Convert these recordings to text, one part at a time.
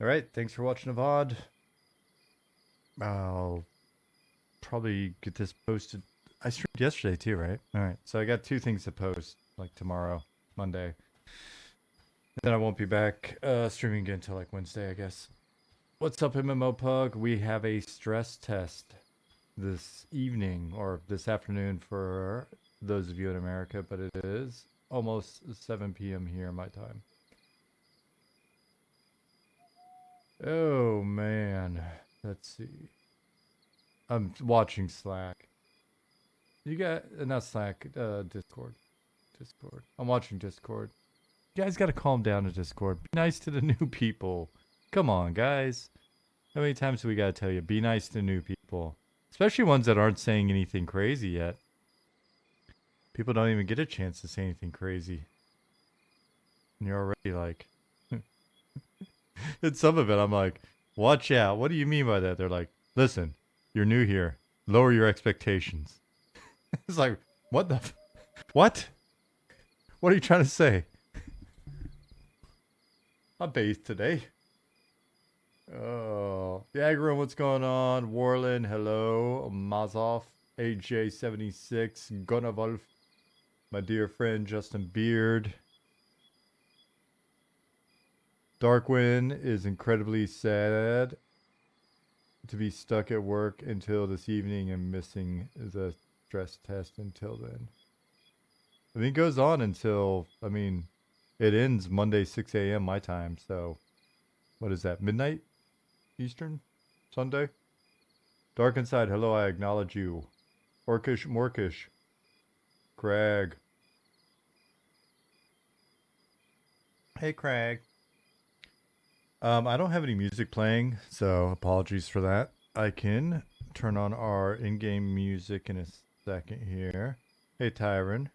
Alright, thanks for watching the VOD. I'll probably get this posted. I streamed yesterday too, right? Alright, so I got 2 things to post, like tomorrow, Monday. Then I won't be back streaming again until like Wednesday, I guess. What's up, MMO Pug? We have a stress test this evening, or this afternoon for those of you in America, but it is almost 7 p.m. here, my time. Oh, man. Let's see. I'm watching Slack. You got, not Slack, Discord. Discord. I'm watching Discord. You guys gotta calm down to Discord. Be nice to the new people. Come on, guys. How many times do we gotta tell you? Be nice to new people. Especially ones that aren't saying anything crazy yet. People don't even get a chance to say anything crazy. And you're already like... And some of it, I'm like, watch out. What do you mean by that? They're like, listen, you're new here. Lower your expectations. It's like, what the... What? What are you trying to say? I bathed today. Oh, the aggro, what's going on? Warlin, hello. Mazov, AJ76, Gunnavolf, my dear friend Justin Beard. Darkwind is incredibly sad to be stuck at work until this evening and missing the stress test until then. I mean, it goes on until, I mean, it ends Monday, 6 a.m. my time, so what is that, midnight Eastern? Sunday? Dark Inside, hello, I acknowledge you. Orcish, Morkish. Craig. Hey, Craig. I don't have any music playing, so apologies for that. I can turn on our in-game music in a second here. Hey, Tyron.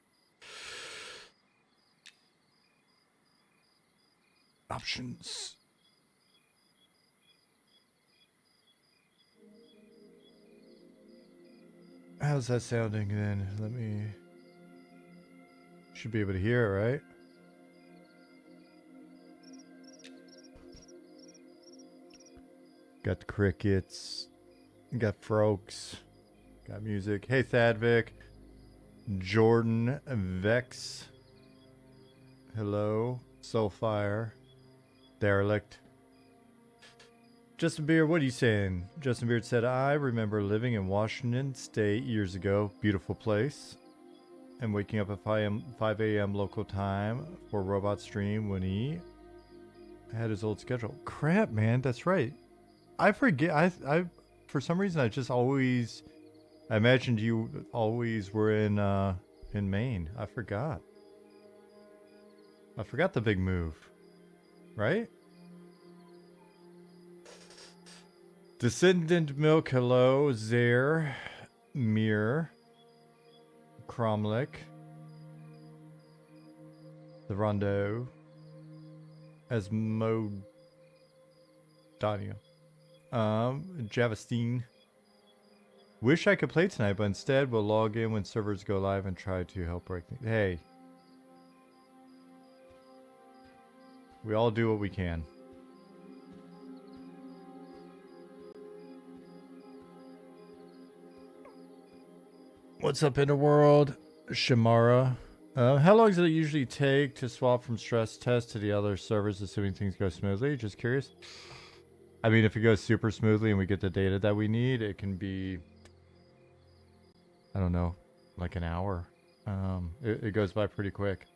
Options. How's that sounding then? Let me... Should be able to hear it, right? Got the crickets. Got frogs. Got music. Hey, Thadvic. Jordan Vex. Hello. Soulfire. Derelict. Justin Beard, what are you saying? Justin Beard said, I remember living in Washington State years ago. Beautiful place. And waking up at 5 a.m. local time for Robot Stream when he had his old schedule. Crap, man. That's right. I forget. I for some reason, I just always... I imagined you always were in Maine. I forgot. I forgot the big move. Right? Descendant Milk, hello. Zaire. Mir. Cromlick. The Rondo. Asmo. Dania. Javastine. Wish I could play tonight, but instead we'll log in when servers go live and try to help break things. Hey. We all do what we can. What's up, Interworld? Shamara. How long does it usually take to swap from stress test to the other servers, assuming things go smoothly? Just curious. I mean, if it goes super smoothly and we get the data that we need, it can be, I don't know, like an hour. It goes by pretty quick.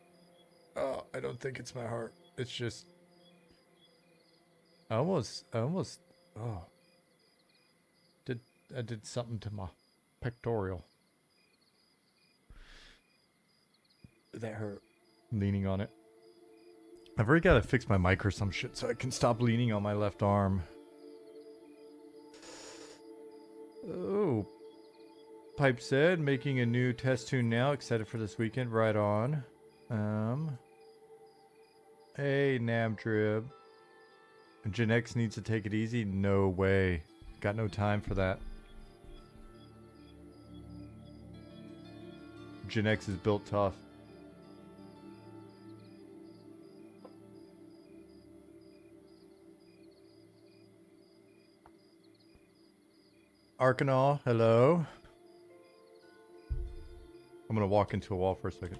Oh, I don't think it's my heart. It's just, I almost, oh, I did something to my pectoral. That hurt. Leaning on it. I've already got to fix my mic or some shit so I can stop leaning on my left arm. Oh. Pipe said, making a new test tune now. Excited for this weekend. Right on. Hey, Namdrib. Gen X needs to take it easy? No way. Got no time for that. Gen X is built tough. Arcanal, hello. I'm gonna walk into a wall for a second.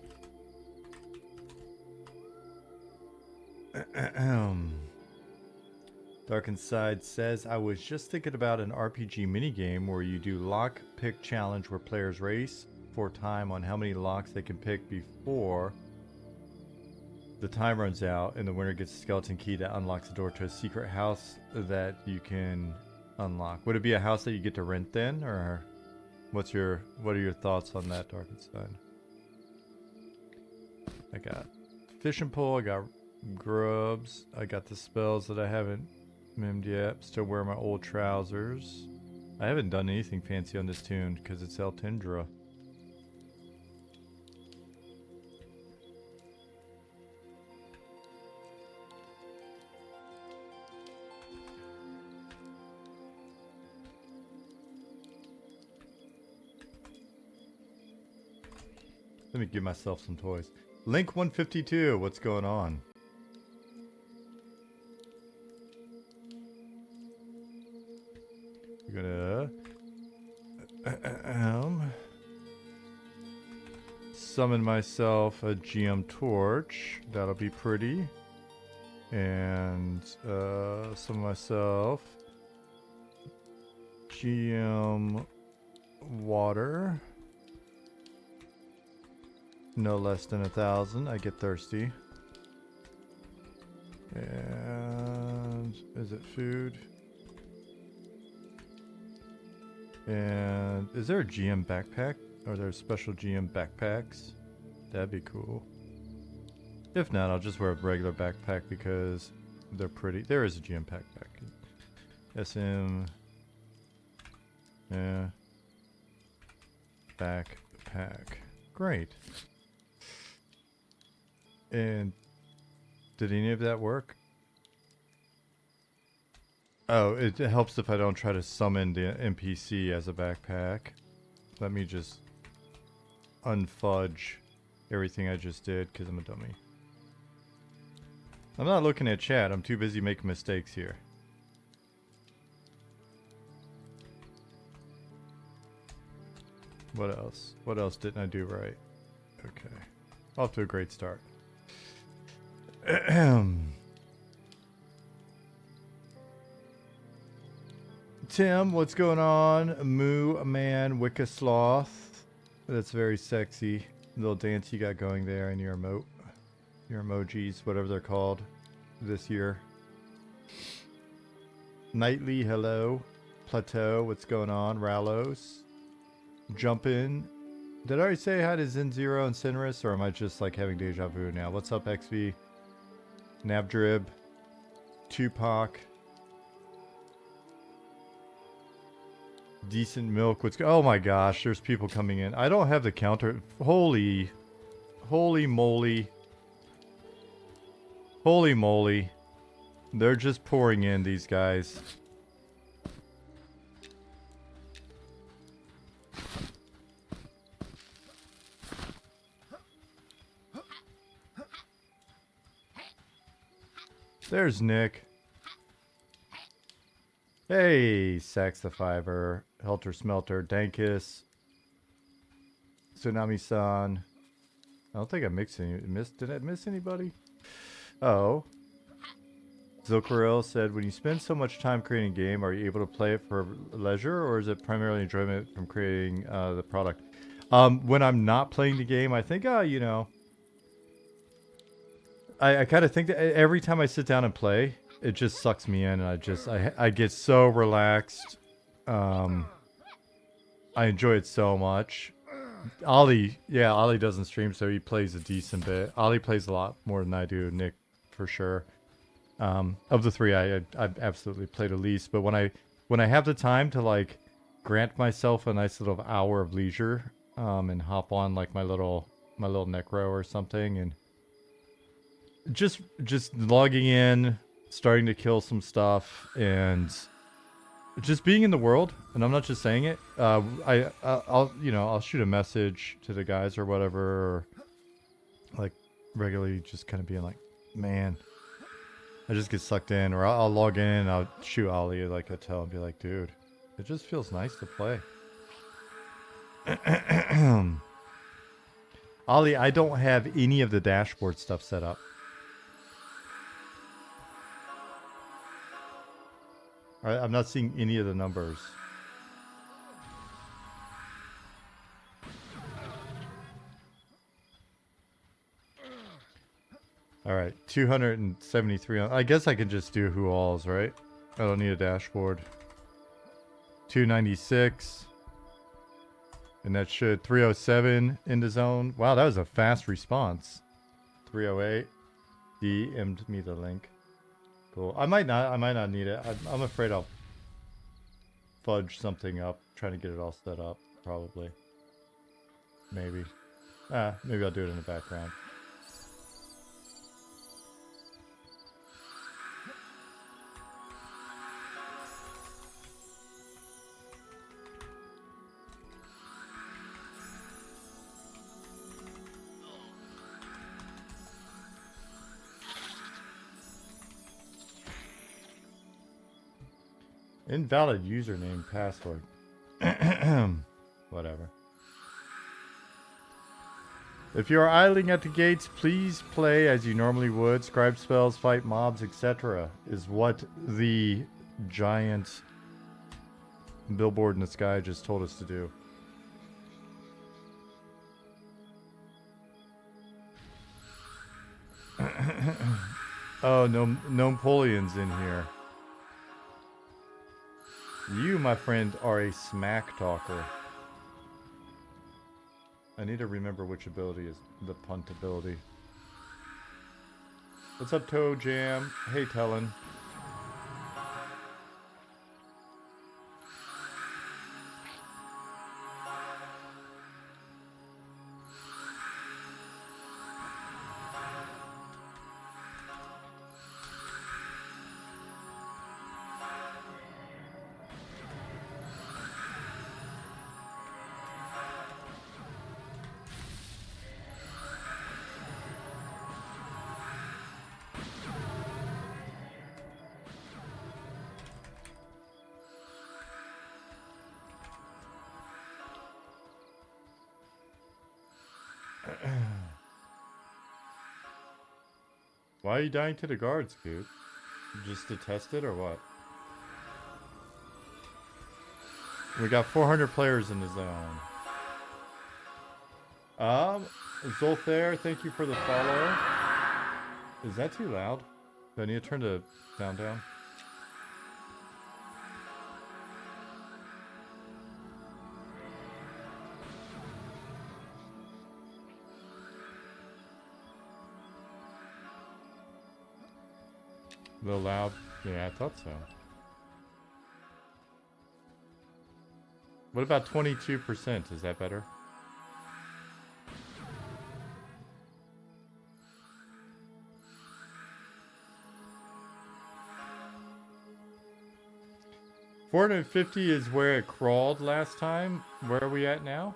Dark Inside says, I was just thinking about an RPG minigame where you do lock pick challenge where players race for time on how many locks they can pick before the time runs out, and the winner gets a skeleton key that unlocks the door to a secret house that you can unlock. Would it be a house that you get to rent then, or what are your thoughts on that, Dark Inside? I got fishing pole, I got grubs, I got the spells that I haven't mimmed yet. Still wear my old trousers. I haven't done anything fancy on this tune because it's El Tindra. Let me give myself some toys. Link 152, what's going on? We're gonna summon myself a GM torch. That'll be pretty. And summon myself GM water. No less than 1,000. I get thirsty. And is it food? And is there a GM backpack? Are there special GM backpacks? That'd be cool. If not, I'll just wear a regular backpack because they're pretty. There is a GM backpack. SM. Yeah. Backpack. Great. And did any of that work? Oh, it helps if I don't try to summon the NPC as a backpack. Let me just unfudge everything I just did because I'm a dummy. I'm not looking at chat. I'm too busy making mistakes here. What else? What else didn't I do right? Okay. Off to a great start. Tim, what's going on? Moo Man Wicca Sloth. That's very sexy. Little dance you got going there in your emote. Your emojis, whatever they're called this year. Nightly, hello. Plateau, what's going on? Ralos. Jump in. Did I already say hi to Zen Zero and Sinris, or am I just like having deja vu now? What's up, XV? Navdrib. Tupac. Decent milk. Oh my gosh, there's people coming in. I don't have the counter. Holy moly. Holy moly. They're just pouring in, these guys. There's Nick. Hey, Saxifiver, Helter Smelter, Dankus, Tsunami-san. I don't think I did I miss anybody? Oh. Zilkarel said, when you spend so much time creating a game, are you able to play it for leisure, or is it primarily enjoyment from creating the product? When I'm not playing the game, I think, you know, I kind of think that every time I sit down and play, it just sucks me in, and I get so relaxed. I enjoy it so much. Ollie doesn't stream, so he plays a decent bit. Ollie plays a lot more than I do, Nick, for sure. Of the three, I absolutely play the least. But when I have the time to like grant myself a nice little hour of leisure, and hop on like my little necro or something, and just logging in, starting to kill some stuff, and just being in the world. And I'm not just saying it. I'll shoot a message to the guys or whatever, or like regularly just kind of being like, man, I just get sucked in, or I'll log in and I'll shoot Ollie like I tell and be like, dude, It just feels nice to play. Ollie, I don't have any of the dashboard stuff set up. I'm not seeing any of the numbers. All right, 273. I guess I can just do who alls, right? I don't need a dashboard. 296. And that should 307 into zone. Wow, that was a fast response. 308. DM'd me the link. Cool. I might not need it. I'm afraid I'll fudge something up trying to get it all set up. Probably. Maybe. Maybe I'll do it in the background. Invalid username, password. Whatever. If you are idling at the gates, please play as you normally would. Scribe spells, fight mobs, etc. is what the giant billboard in the sky just told us to do. Oh, no Napoleon's in here. You, my friend, are a smack talker. I need to remember which ability is the punt ability. What's up, Toe Jam? Hey, Tellin. Why are you dying to the guards, Coop? Just to test it or what? We got 400 players in the zone. Zolthair, thank you for the follow. Is that too loud? Do I need to turn the sound down? A little loud? Yeah, I thought so. What about 22%? Is that better? $450 is where it crawled last time. Where are we at now?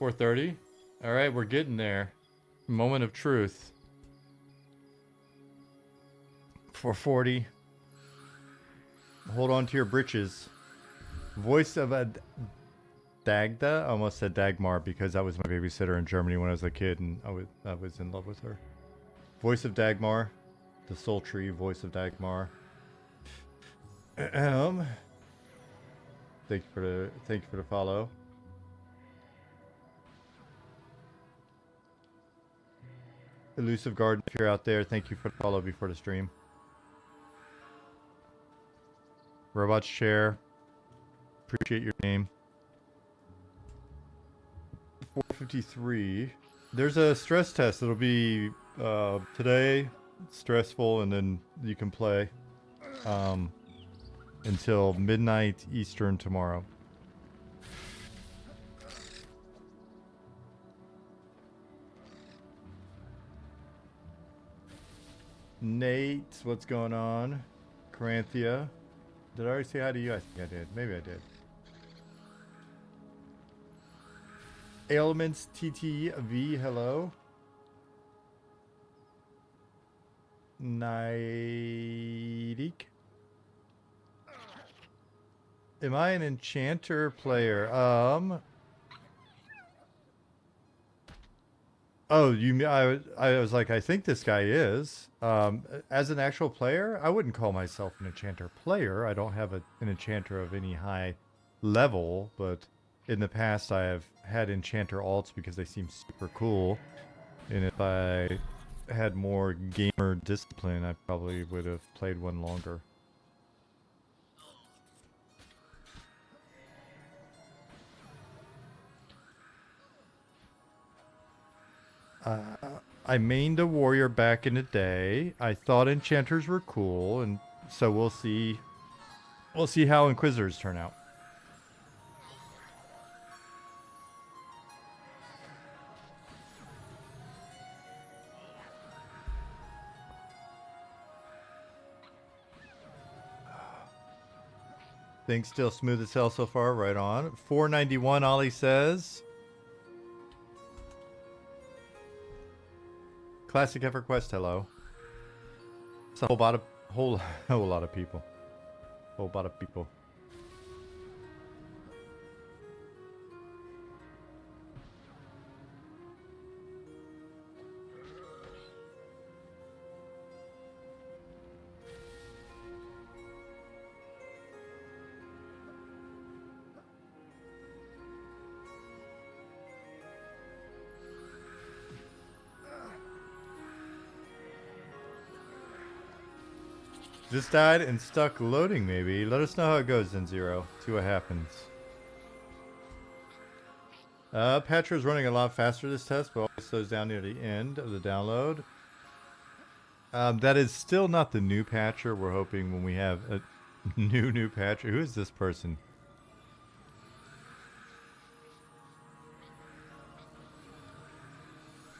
$430. All right, we're getting there. Moment of truth. $440. Hold on to your britches. Voice of a Dagda. I almost said Dagmar because that was my babysitter in Germany when I was a kid, and I was in love with her. Voice of Dagmar, the sultry voice of Dagmar. Thank you for the follow. Elusive Garden, if you're out there, thank you for the follow before the stream. Robot's Chair, appreciate your name. 453. There's a stress test. It'll be today, stressful, and then you can play until midnight Eastern tomorrow. Nate, what's going on? Coranthia. Did I already say hi to you? I think I did. Maybe I did. Ailments TTV, hello. Nightik. Am I an enchanter player? Oh, you mean I was like, I think this guy is. As an actual player, I wouldn't call myself an enchanter player. I don't have an enchanter of any high level, but in the past I have had enchanter alts because they seem super cool. And if I had more gamer discipline, I probably would have played one longer. I mained a warrior back in the day. I thought enchanters were cool, and so we'll see. We'll see how inquisitors turn out. Things still smooth as hell so far. Right on. 491. Ollie says. Classic EverQuest. Hello. It's a whole lot of whole lot of people. Whole lot of people. Just died and stuck loading, maybe. Let us know how it goes, Zen0. See what happens. Patcher is running a lot faster this test, but always slows down near the end of the download. That is still not the new patcher. We're hoping when we have a new patcher. Who is this person?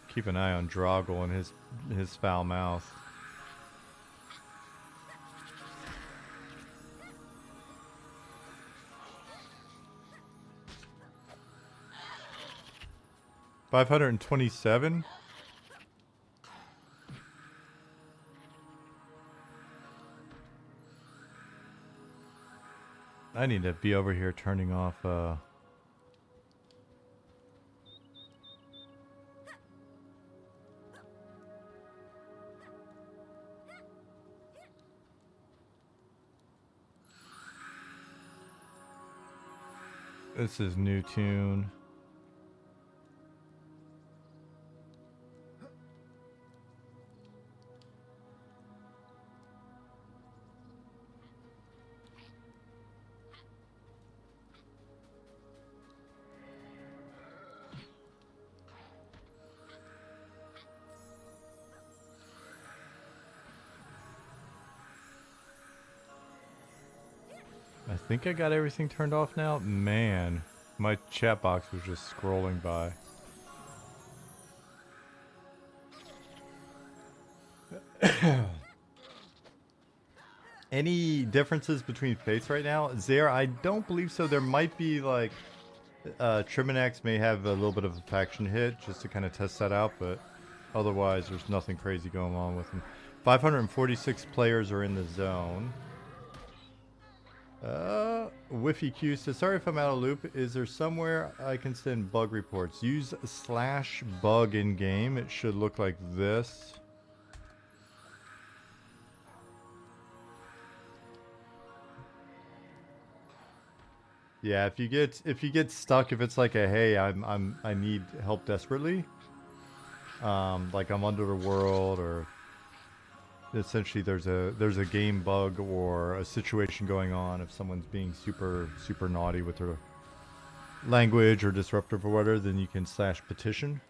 Keep an eye on Droggle and his foul mouth. $527. I need to be over here turning off. This is new tune. I think I got everything turned off now. Man, my chat box was just scrolling by. Any differences between faiths right now? Zare, I don't believe so. There might be like Triminax may have a little bit of a faction hit just to kind of test that out, but otherwise there's nothing crazy going on with them. 546 players are in the zone. Whiffy Q says, sorry if I'm out of loop. Is there somewhere I can send bug reports? Use /bug in game. It should look like this. Yeah, if you get stuck, if it's like a hey, I need help desperately, like I'm under the world, or essentially there's a game bug or a situation going on, if someone's being super naughty with their language or disruptive or whatever, then you can /petition.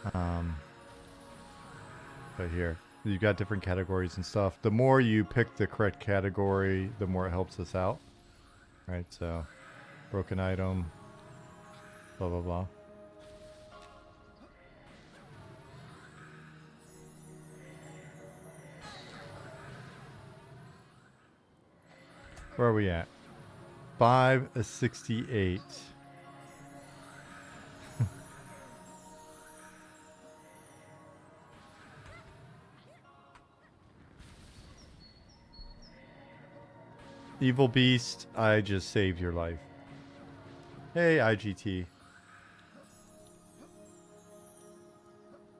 But here you've got different categories and stuff. The more you pick the correct category, the more it helps us out. Right, so broken item, blah blah blah. Where are we at? 568. Evil Beast, I just saved your life. Hey, IGT.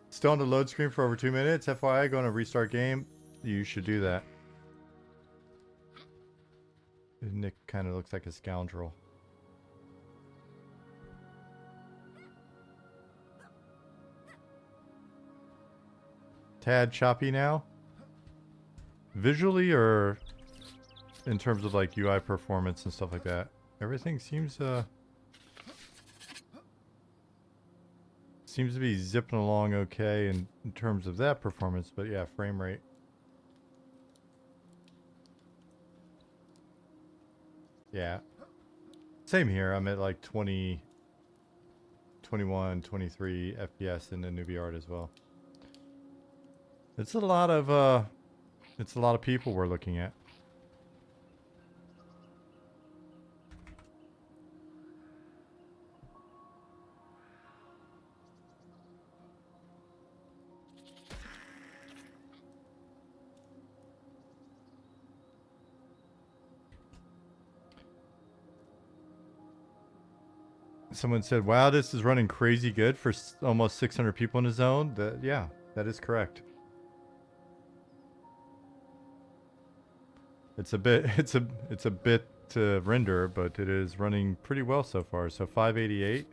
Still on the load screen for over 2 minutes. FYI, going to restart game. You should do that. Nick kind of looks like a scoundrel. Tad choppy now? Visually or in terms of like UI performance and stuff like that? Everything seems seems to be zipping along okay in terms of that performance, but yeah, frame rate. Yeah. Same here. I'm at like 20, 21, 23 FPS in the newbie art as well. It's a lot of people we're looking at. Someone said, "Wow, this is running crazy good for almost 600 people in the zone." Yeah, that is correct. It's a bit it's a bit to render, but it is running pretty well so far. So 588.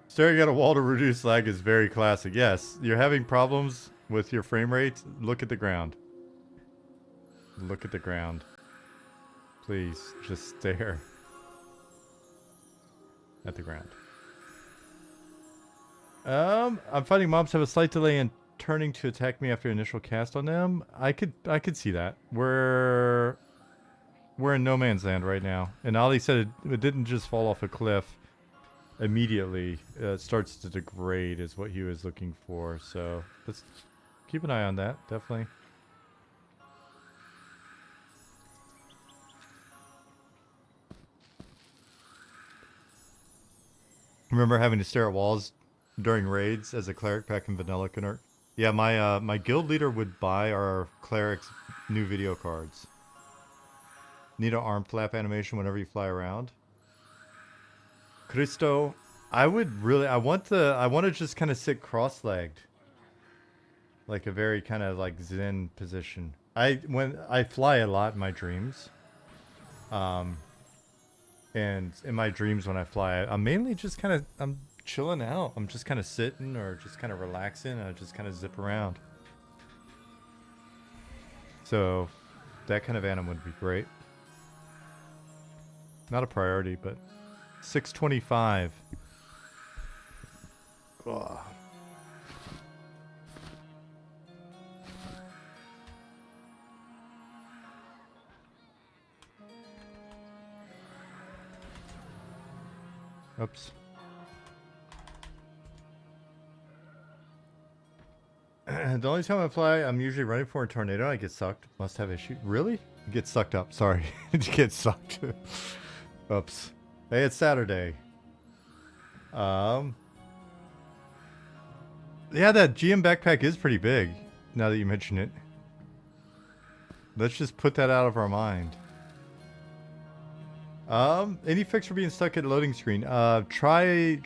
Staring at a wall to reduce lag is very classic. Yes, you're having problems with your frame rate. Look at the ground. Look at the ground. Please, just stare at the ground. I'm finding mobs have a slight delay in turning to attack me after initial cast on them. I could see that. We're in no man's land right now. And Ali said it didn't just fall off a cliff immediately. It starts to degrade is what he was looking for. So let's keep an eye on that, definitely. Remember having to stare at walls during raids as a cleric back in Vanilla Canurt? Yeah, my guild leader would buy our cleric's new video cards. Need an arm flap animation whenever you fly around. Cristo, I want to just kind of sit cross-legged. Like a very kind of like zen position. When I fly a lot in my dreams. And in my dreams when I fly, I'm mainly just kind of I'm chilling out. I'm just kind of sitting or just kind of relaxing and I just kind of zip around. So that kind of anim would be great. Not a priority, but 625. Ugh. Oops. The only time I fly, I'm usually running for a tornado. I get sucked. Must have issue. Really? Get sucked up. Sorry. Get sucked. Oops. Hey, it's Saturday. Yeah, that GM backpack is pretty big. Now that you mention it. Let's just put that out of our mind. Any fix for being stuck at a loading screen? Try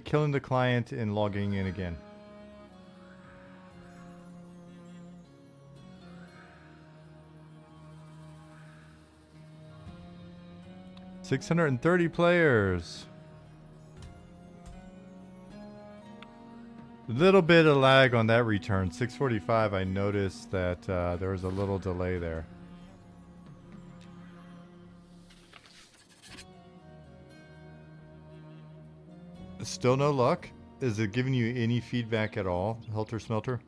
killing the client and logging in again. $630 players. A little bit of lag on that return. 645, I noticed that there was a little delay there. Still no luck? Is it giving you any feedback at all, Helter Smelter?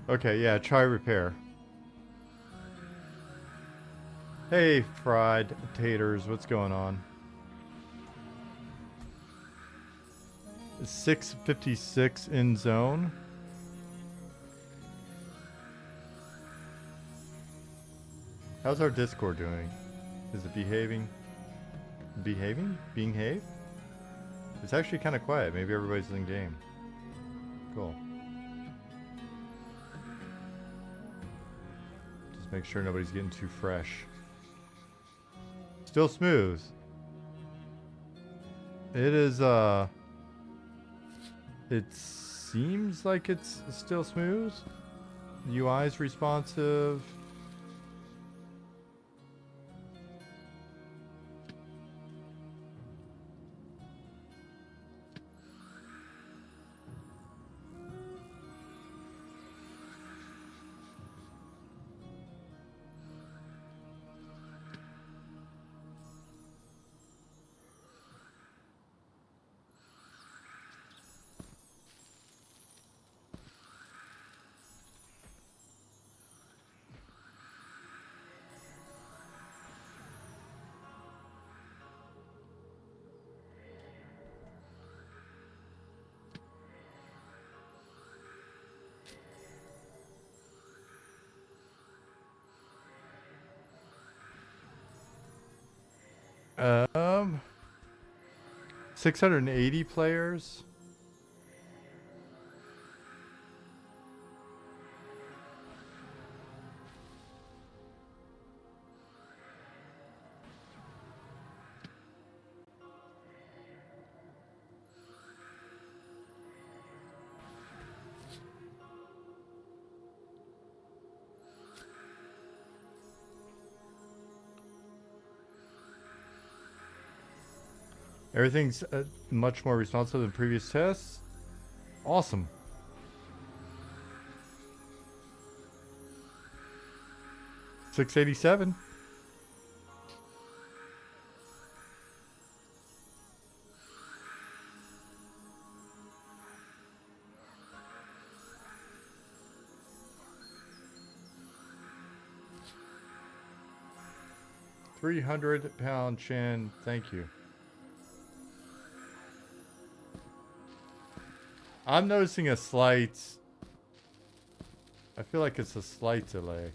Okay, yeah, try repair. Hey, fried taters, what's going on? 656 in zone. How's our Discord doing? Is it behaving? Behave? It's actually kind of quiet. Maybe everybody's in game. Cool. Just make sure nobody's getting too fresh. Still smooth. It is, it seems like it's still smooth. UI's responsive. Um, 680 players. Everything's much more responsive than previous tests. Awesome. $687. £300 chin. Thank you. I'm noticing a slight... I feel like it's a slight delay.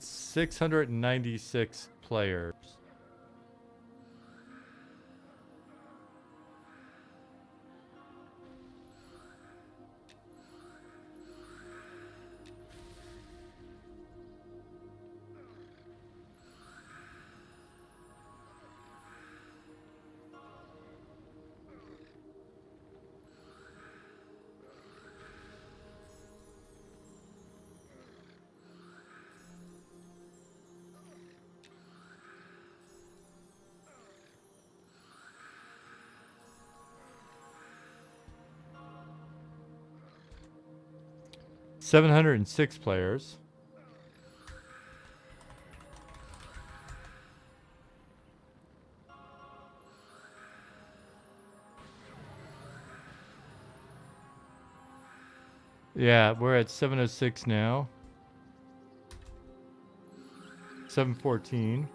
$696 players. $706 players. Yeah, we're at 706 now. 714.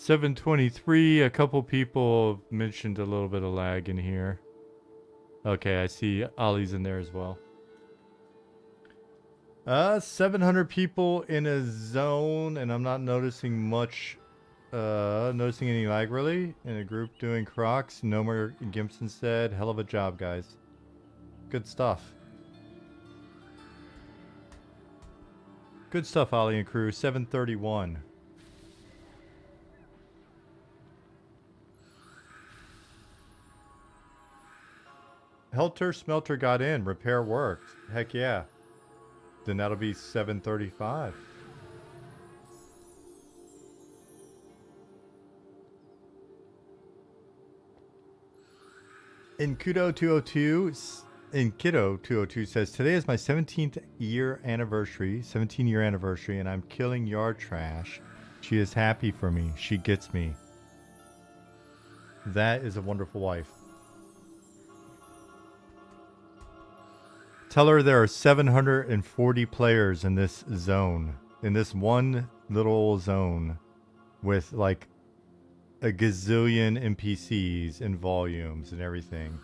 $723. A couple people mentioned a little bit of lag in here. Okay, I see Ollie's in there as well. 700 people in a zone, and I'm not noticing much Noticing any lag really? In a group doing crocs, no more gimps instead. Hell of a job, guys. Good stuff. Good stuff, Ollie and crew. 731. Helter Smelter got in. Repair worked. Heck yeah. Then that'll be 735. In Kudo 202, Kiddo 202 says, today is my 17th year anniversary, 17-year anniversary, and I'm killing yard trash. She is happy for me. She gets me. That is a wonderful wife. Tell her there are 740 players in this zone, in this one little zone, with like a gazillion NPCs and volumes and everything.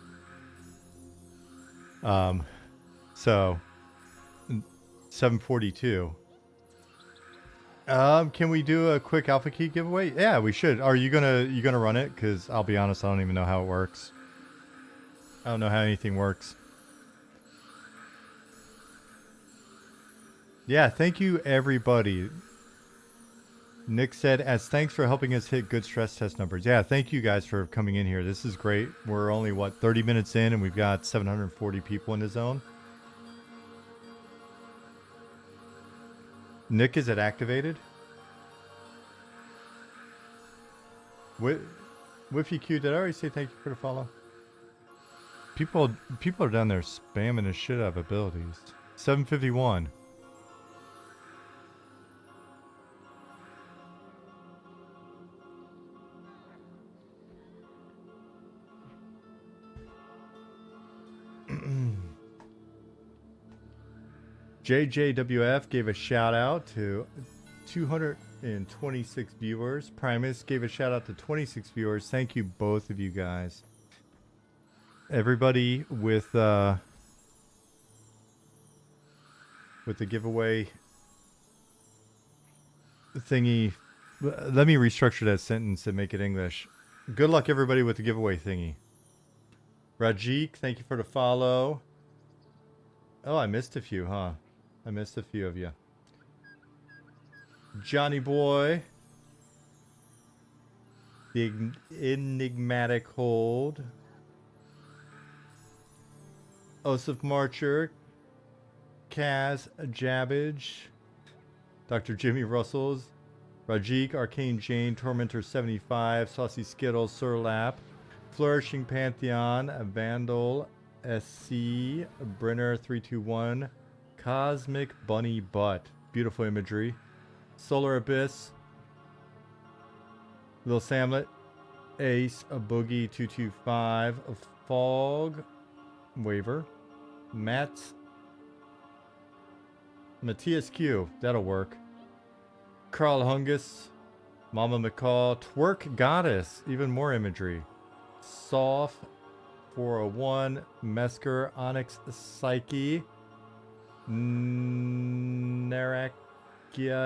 So 742. Can we do a quick alpha key giveaway? Yeah, we should. Are you gonna run it? Because I'll be honest, I don't even know how it works. I don't know how anything works. Yeah, thank you everybody. Nick said, as thanks for helping us hit good stress test numbers. Yeah, thank you guys for coming in here. This is great. We're only, what, 30 minutes in and we've got 740 people in the zone. Nick, is it activated? Whiffy Q, did I already say thank you for the follow? People are down there spamming the shit out of abilities. 751. JJWF gave a shout out to 226 viewers. Primus gave a shout out to 26 viewers. Thank you, both of you guys. Everybody with the giveaway thingy. Let me restructure that sentence and make it English. Good luck, everybody, with the giveaway thingy. Rajik, thank you for the follow. Oh, I missed a few, huh? I missed a few of you. Johnny Boy. The Enigmatic Hold. Osif Marcher. Kaz Jabbage. Dr. Jimmy Russells. Rajik, Arcane Jane, Tormentor 75, Saucy Skittles, Surlap, Flourishing Pantheon, Vandal, SC, Brenner 321, Cosmic Bunny Butt. Beautiful imagery. Solar Abyss. Lil Samlet. Ace. A Boogie 225. A Fog. Waver. Matt's. Matthias Q. That'll work. Carl Hungus. Mama McCall. Twerk Goddess. Even more imagery. Soft. 401. Mesker. Onyx Psyche. Narakia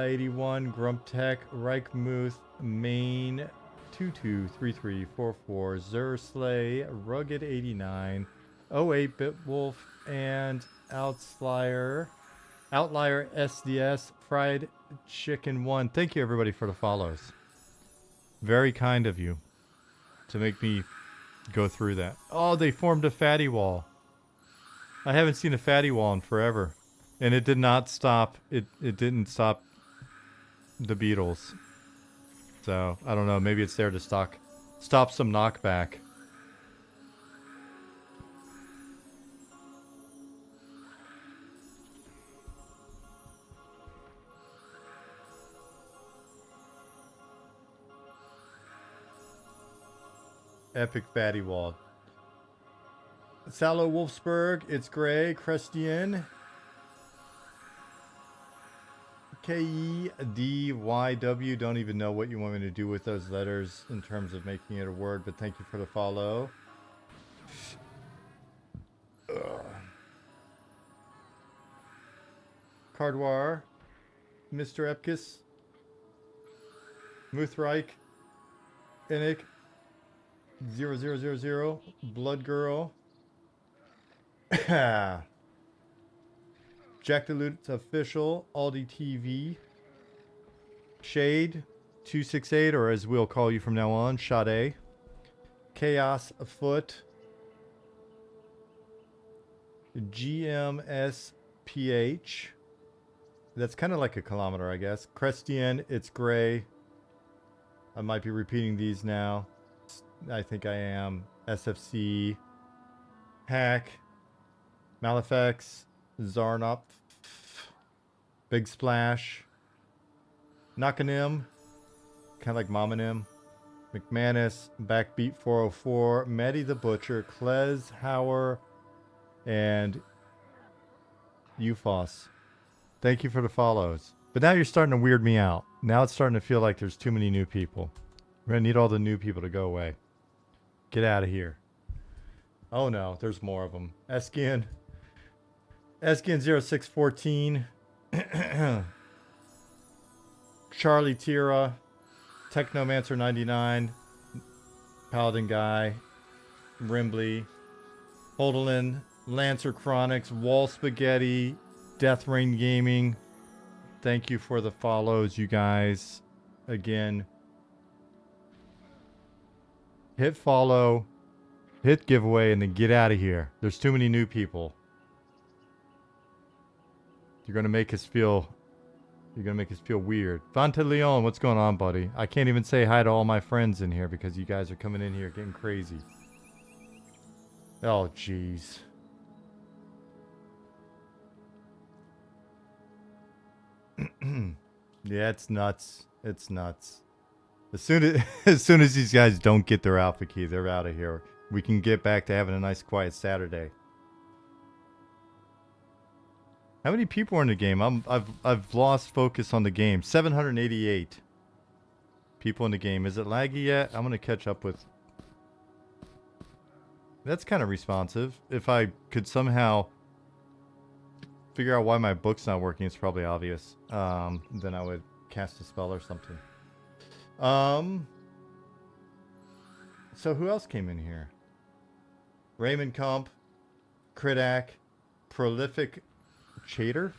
81, Grump Tech, Reichmuth, Main 223344, Zersley, Rugged 89, 08 Bitwolf, and Outlier SDS, Fried Chicken 1. Thank you everybody for the follows. Very kind of you to make me go through that. Oh, they formed a fatty wall. I haven't seen a fatty wall in forever. And it did not stop. It didn't stop the Beatles. So I don't know. Maybe it's there to stop some knockback. Epic fatty wall. Salo Wolfsburg. It's Gray. Crestian. KEDYW, don't even know what you want me to do with those letters in terms of making it a word, but thank you for the follow. Cardwar, Mr. Epkiss, Muthreich, Inic 0000, Blood Girl, Jack the Loot Official, Aldi TV, Shade 268, or as we'll call you from now on, Sade, Chaos Afoot, GMSPH. That's kind of like a kilometer, I guess. Crestian, It's Gray. I might be repeating these now. I think I am. SFC, Hack, Malefex, Zarnop, Big Splash, Nakanim, kind of like Mamanim, McManus, Backbeat 404, Maddie the Butcher, Klez, Hauer, and Ufos. Thank you for the follows. But now you're starting to weird me out. Now it's starting to feel like there's too many new people. We're going to need all the new people to go away. Get out of here. Oh no, there's more of them. Eskian 0614. Charlie Tira. Technomancer 99. Paladin Guy. Rimbley. Holdelin. Lancer Chronics. Wall Spaghetti. Death Rain Gaming. Thank you for the follows, you guys. Again. Hit follow. Hit giveaway and then get out of here. There's too many new people. You're gonna make us feel weird. Vante Leon, what's going on, buddy? I can't even say hi to all my friends in here because you guys are coming in here getting crazy. Oh, jeez. Yeah, it's nuts. It's nuts. As soon as these guys don't get their alpha key, they're out of here. We can get back to having a nice quiet Saturday. How many people are in the game? I've lost focus on the game. 788 people in the game. Is it laggy yet? I'm gonna catch up with. That's kind of responsive. If I could somehow figure out why my book's not working, it's probably obvious. Then I would cast a spell or something. So who else came in here? Raymond Kump, Kridak, Prolific Cheater?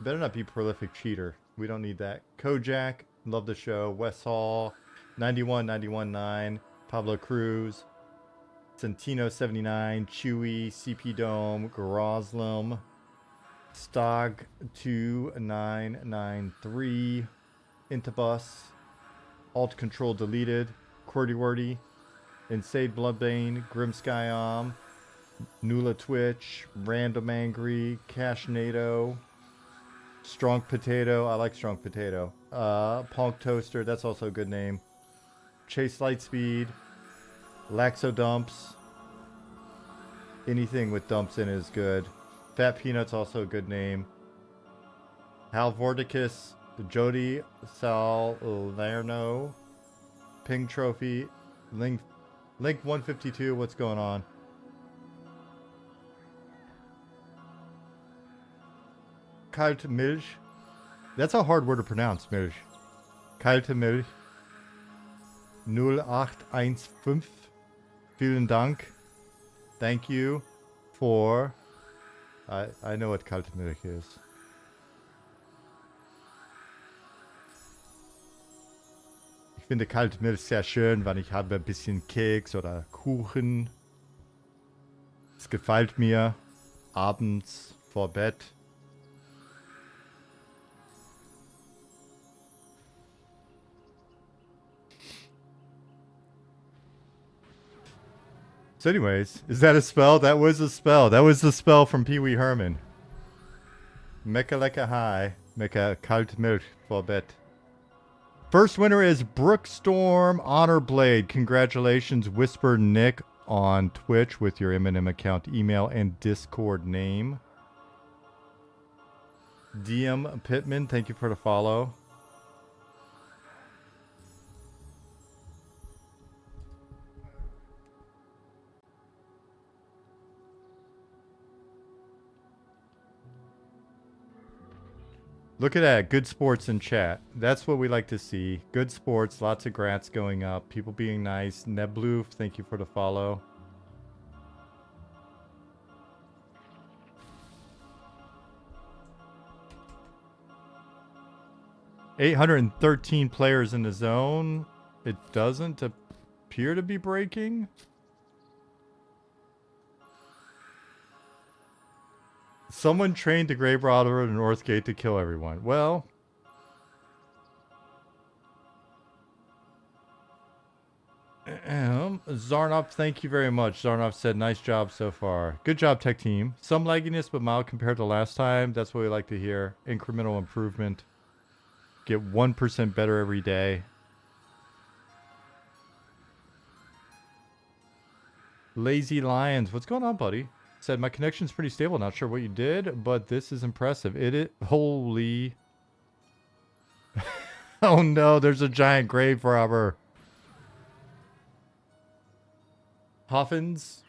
Better not be Prolific Cheater. We don't need that. Kojak, love the show. Wes Hall, 91919, Pablo Cruz, Centino 79, Chewy, CP Dome, Groslam, Stog 2993, Intibus, Alt Control Deleted, Qwerty Wordy, Insane Bloodbane, Grimskyom, Nula Twitch, Random Angry, Cash NATO, Strong Potato, I like Strong Potato, Punk Toaster, that's also a good name, Chase Lightspeed, Laxo Dumps, anything with dumps in is good, Fat Peanuts, also a good name, Hal Vorticus, Jody Salerno, Ping Trophy, Link 152, what's going on? Kalte Milch. That's a hard word to pronounce, Milch. Kalte Milch. 0815. Vielen Dank. Thank you for... I know what Kalte Milch is. Ich finde kalte Milch sehr schön, weil ich habe ein bisschen Keks oder Kuchen. Es gefällt mir abends vor Bett. So anyways, is that a spell? That was a spell. That was the spell from Pee Wee Herman. Mecca lecker high. Mecca kalt Milch vor Bett. First winner is Brookstorm Honor Blade. Congratulations, Whisper Nick on Twitch with your M&M account, email, and Discord name. DM Pittman, thank you for the follow. Look at that. Good sports in chat. That's what we like to see. Good sports. Lots of grats going up. People being nice. Nebloof, thank you for the follow. $813 players in the zone. It doesn't appear to be breaking. Someone trained the Grave Robber at the North Gate to kill everyone. Well, Zarnov, thank you very much. Zarnov said, nice job so far. Good job, tech team. Some lagginess, but mild compared to last time. That's what we like to hear. Incremental improvement. Get 1% better every day. Lazy Lions, what's going on, buddy? Said, my connection's pretty stable. Not sure what you did, but this is impressive. Holy. Oh no, there's a giant grave robber. Hoffins,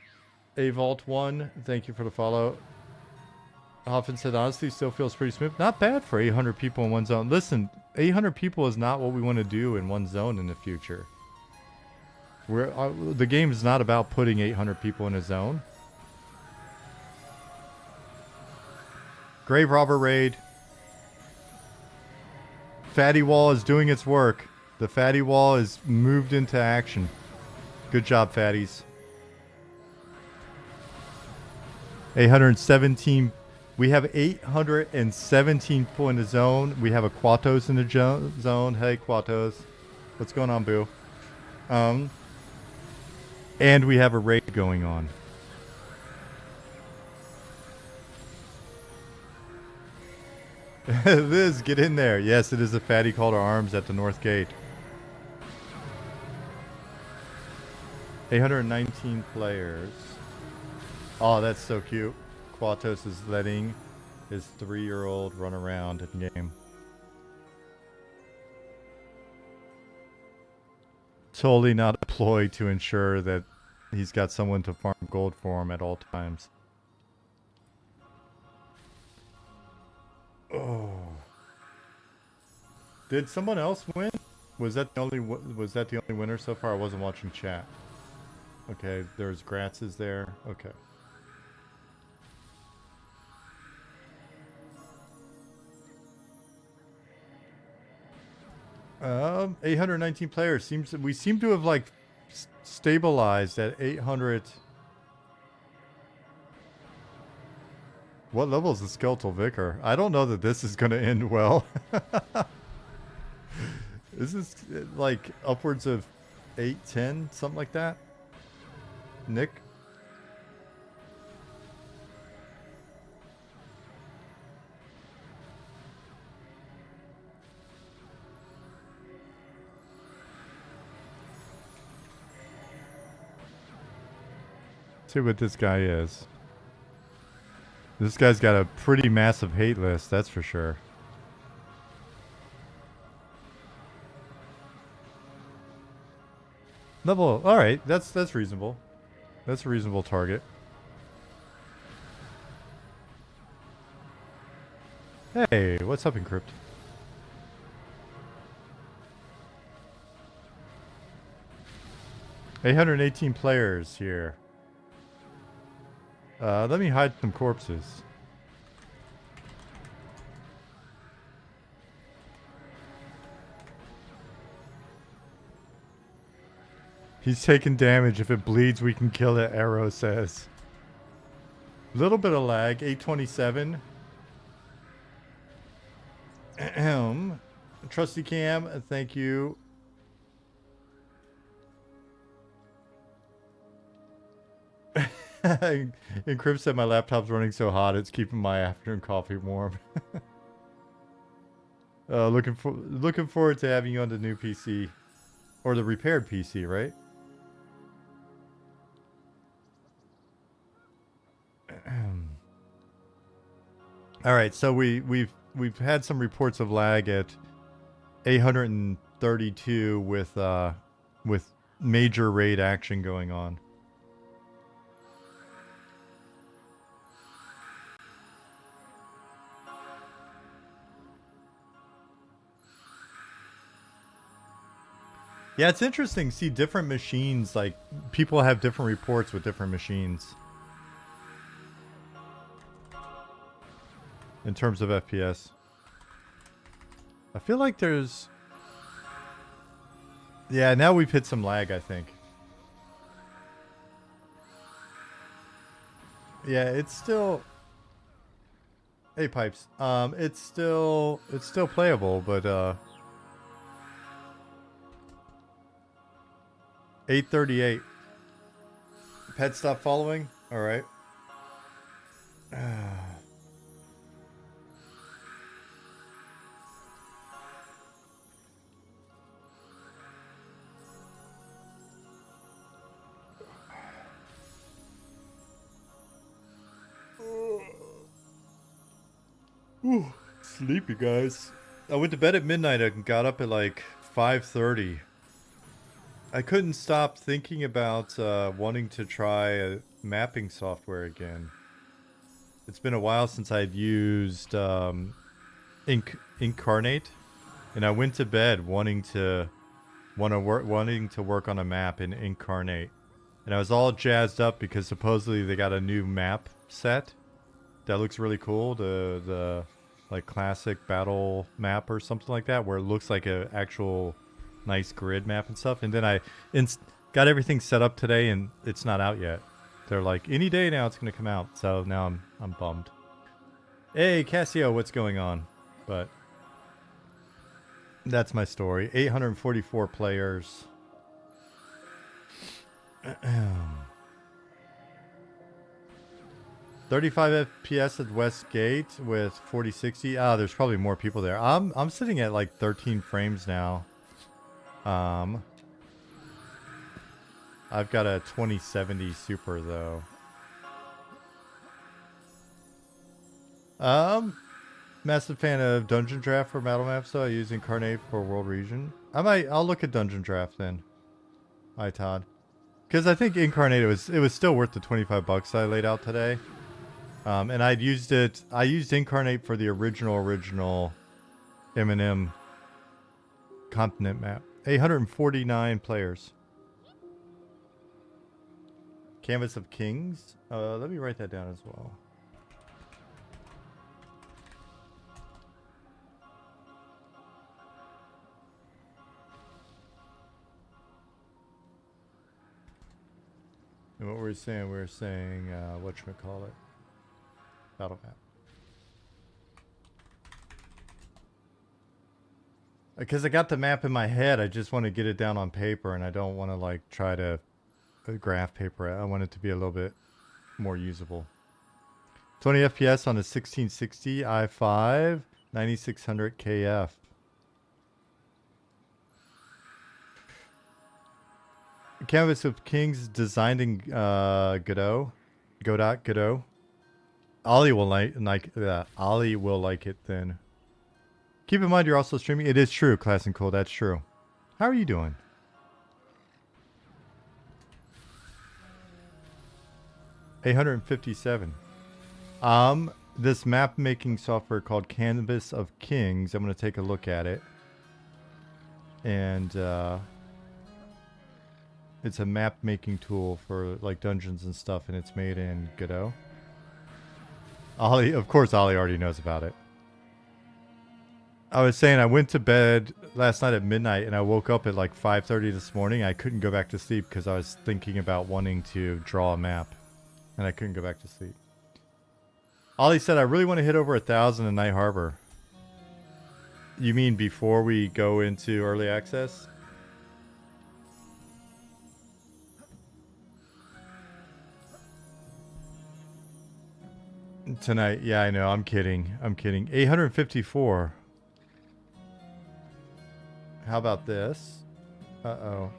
A Vault 1, thank you for the follow. Hoffins said, honestly, still feels pretty smooth. Not bad for 800 people in one zone. Listen, 800 people is not what we want to do in one zone in the future. The game is not about putting 800 people in a zone. Grave Robber Raid. Fatty Wall is doing its work. The Fatty Wall is moved into action. Good job, fatties. 817. We have 817 people in the zone. We have a Quatos in the zone. Hey, Quatos. What's going on, boo? And we have a raid going on. Liz, get in there. Yes, it is a fatty call to arms at the North Gate. 819 players. Oh, that's so cute. Quatos is letting his 3-year-old run around in game. Totally not a ploy to ensure that he's got someone to farm gold for him at all times. Oh. Did someone else win? Was that the only winner so far? I wasn't watching chat. Okay, there's Gratz is there. Okay. 819 players. We seem to have like stabilized at 800. What level is the Skeletal Vicar? I don't know that this is going to end well. This is like upwards of 8, 10, something like that. Nick? See what this guy is. This guy's got a pretty massive hate list, that's for sure. Level, all right, that's reasonable. That's a reasonable target. Hey, what's up, Encrypt? $818 players here. Let me hide some corpses. He's taking damage. If it bleeds, we can kill it, Arrow says. Little bit of lag. 827. Ahem. Trusty Cam, thank you. Encrypt said my laptop's running so hot it's keeping my afternoon coffee warm. Looking forward to having you on the new PC. Or the repaired PC, right? All right, so we've had some reports of lag at 832 with major raid action going on. Yeah, it's interesting to see different machines. Like, people have different reports with different machines in terms of FPS. I feel like there's... Yeah, now we've hit some lag, I think. Yeah, it's still... Hey, Pipes. It's still playable, but 8:38. Pet stop following? Alright. Ooh, sleepy, guys. I went to bed at midnight and got up at like 5:30. I couldn't stop thinking about wanting to try a mapping software again. It's been a while since I'd used Incarnate, and I went to bed wanting to work on a map in Incarnate, and I was all jazzed up because supposedly they got a new map set that looks really cool. The like classic battle map or something like that, where it looks like a actual nice grid map and stuff. And then I got everything set up today, and it's not out yet. They're like, any day now it's gonna come out. So now I'm bummed. Hey Cassio, what's going on? But that's my story. 844 players. 35 FPS at Westgate with 4060. Ah, there's probably more people there. I'm sitting at like 13 frames now. I've got a 2070 Super though. Massive fan of Dungeon Draft for battle maps, so I use Incarnate for World Region. I'll look at Dungeon Draft then. Hi Todd. Because I think Incarnate it was still worth the $25 I laid out today. And I used Incarnate for the original M&M continent map. 849 players. Canvas of Kings. Let me write that down as well. And what we're saying, whatchamacallit? Battle map. Because I got the map in my head, I just want to get it down on paper, and I don't want to like try to graph paper it. I want it to be a little bit more usable. 20 FPS on a 1660 i5, 9600 KF. Canvas of Kings designed in Godot. Ollie will Ollie will like it then. Keep in mind you're also streaming. It is true, Class and Cool. That's true. How are you doing? $857. This map making software called Canvas of Kings. I'm gonna take a look at it. And it's a map making tool for like dungeons and stuff, and it's made in Godot. Ollie, of course, Ollie already knows about it. I was saying I went to bed last night at midnight, and I woke up at like 5:30 this morning. I couldn't go back to sleep because I was thinking about wanting to draw a map, and I couldn't go back to sleep. Ollie said, I really want to hit over 1,000 in Night Harbor. You mean before we go into early access? Tonight, yeah, I know. I'm kidding. 854. How about this? Uh-oh.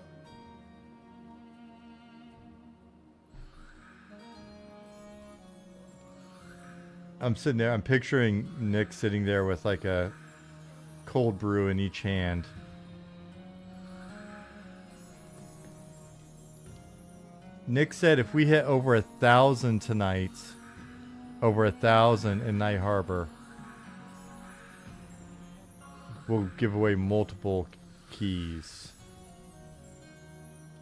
I'm sitting there. I'm picturing Nick sitting there with like a cold brew in each hand. Nick said if we hit over 1,000 tonight... Over 1,000 in Night Harbor, we'll give away multiple keys.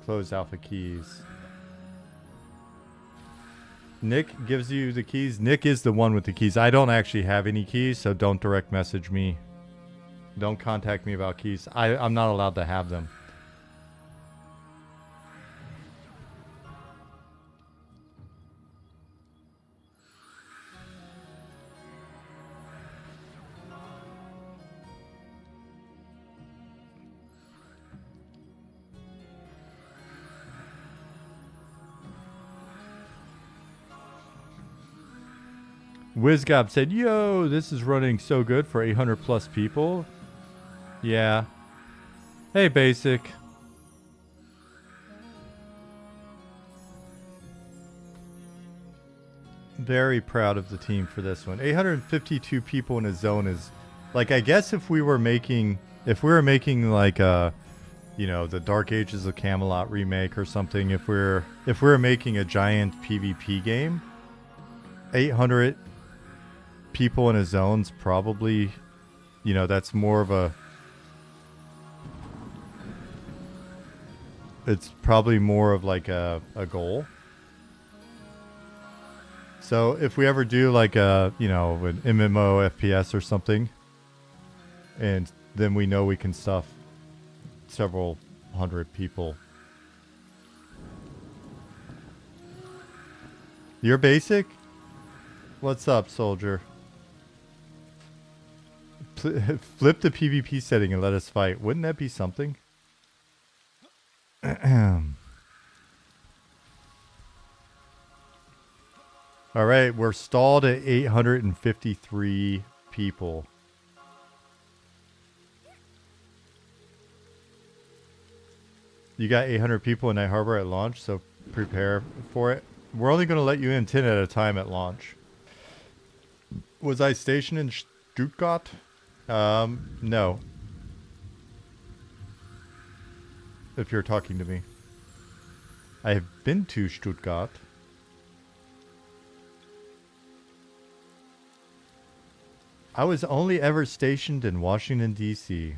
Closed alpha keys. Nick gives you the keys. Nick is the one with the keys. I don't actually have any keys, so don't direct message me. Don't contact me about keys. I'm not allowed to have them. WizGob said, yo, this is running so good for 800 plus people. Yeah. Hey, Basic. Very proud of the team for this one. 852 people in a zone is, like, I guess if we were making like you know, the Dark Ages of Camelot remake or something, if we're making a giant PvP game, 800 people in a zone's probably, you know, that's more of a, it's probably more of like a goal. So if we ever do like a, you know, an MMO FPS or something, and then we know we can stuff several hundred people. You're Basic? What's up, soldier? Flip the PvP setting and let us fight. Wouldn't that be something? All right, we're stalled at 853 people. You got 800 people in Night Harbor at launch, so prepare for it. We're only going to let you in 10 at a time at launch. Was I stationed in Stuttgart? No. If you're talking to me. I have been to Stuttgart. I was only ever stationed in Washington, D.C.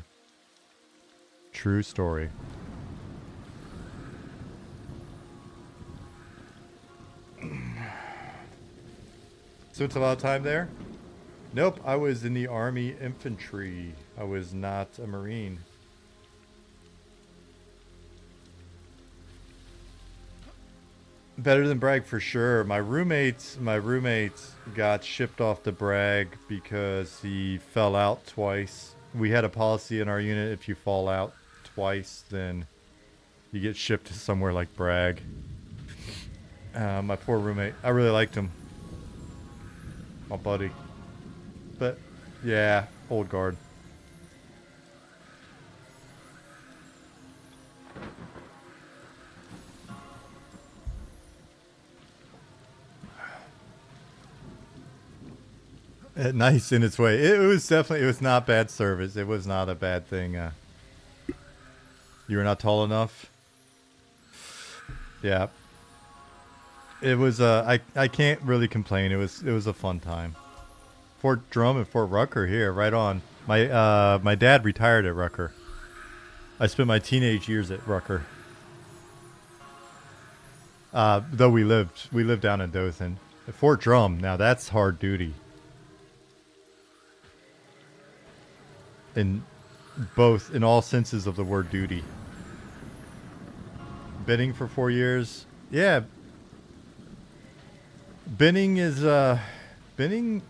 True story. So it's a lot of time there? Nope, I was in the Army Infantry. I was not a Marine. Better than Bragg for sure. My roommate got shipped off to Bragg because he fell out twice. We had a policy in our unit, if you fall out twice, then you get shipped to somewhere like Bragg. My poor roommate. I really liked him. My buddy. But, yeah, old guard. Nice in its way. It was definitely, it was not bad service. It was not a bad thing. You were not tall enough? Yeah. It was, I can't really complain. It was a fun time. Fort Drum and Fort Rucker here, right on. My dad retired at Rucker. I spent my teenage years at Rucker. Though we lived down in Dothan. At Fort Drum, now that's hard duty. In all senses of the word duty. Binning for 4 years. Yeah. Binning is, Binning,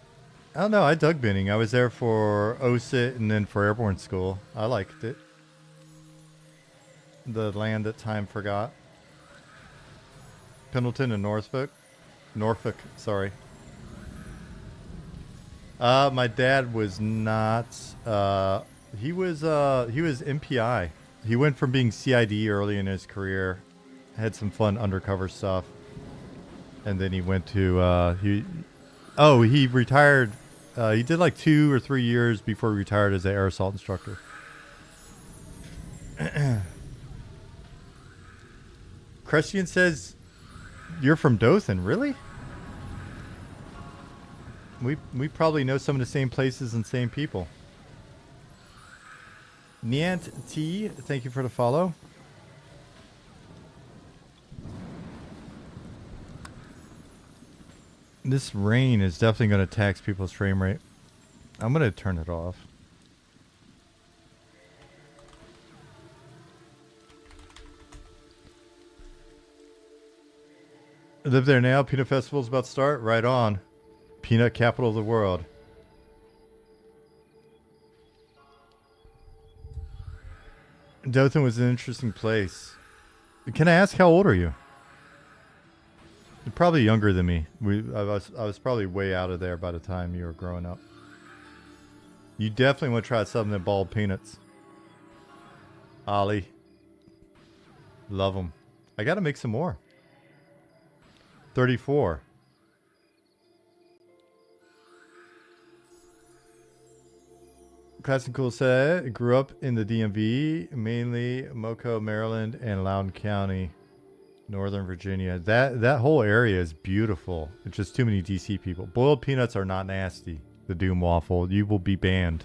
I don't know, I dug Binning. I was there for OSIT and then for airborne school. I liked it. The land that time forgot. Pendleton and Norfolk, sorry. My dad was not, he was MPI. He went from being CID early in his career, had some fun undercover stuff. And then he went to, he retired, he did like 2 or 3 years before he retired as an air assault instructor. Christian says, you're from Dothan, really? We probably know some of the same places and same people. Niant T, thank you for the follow. This rain is definitely going to tax people's frame rate. I'm going to turn it off. I live there now. Peanut Festival's about to start. Right on. Peanut capital of the world. Dothan was an interesting place. Can I ask how old are you? You're probably younger than me. I was probably way out of there by the time you were growing up. You definitely want to try some of the bald peanuts. Ollie. Love them. I got to make some more. 34. Classic Cool said, grew up in the DMV, mainly Moco, Maryland, and Loudoun County, Northern Virginia. That whole area is beautiful. It's just too many DC people. Boiled peanuts are not nasty. The Doom Waffle. You will be banned.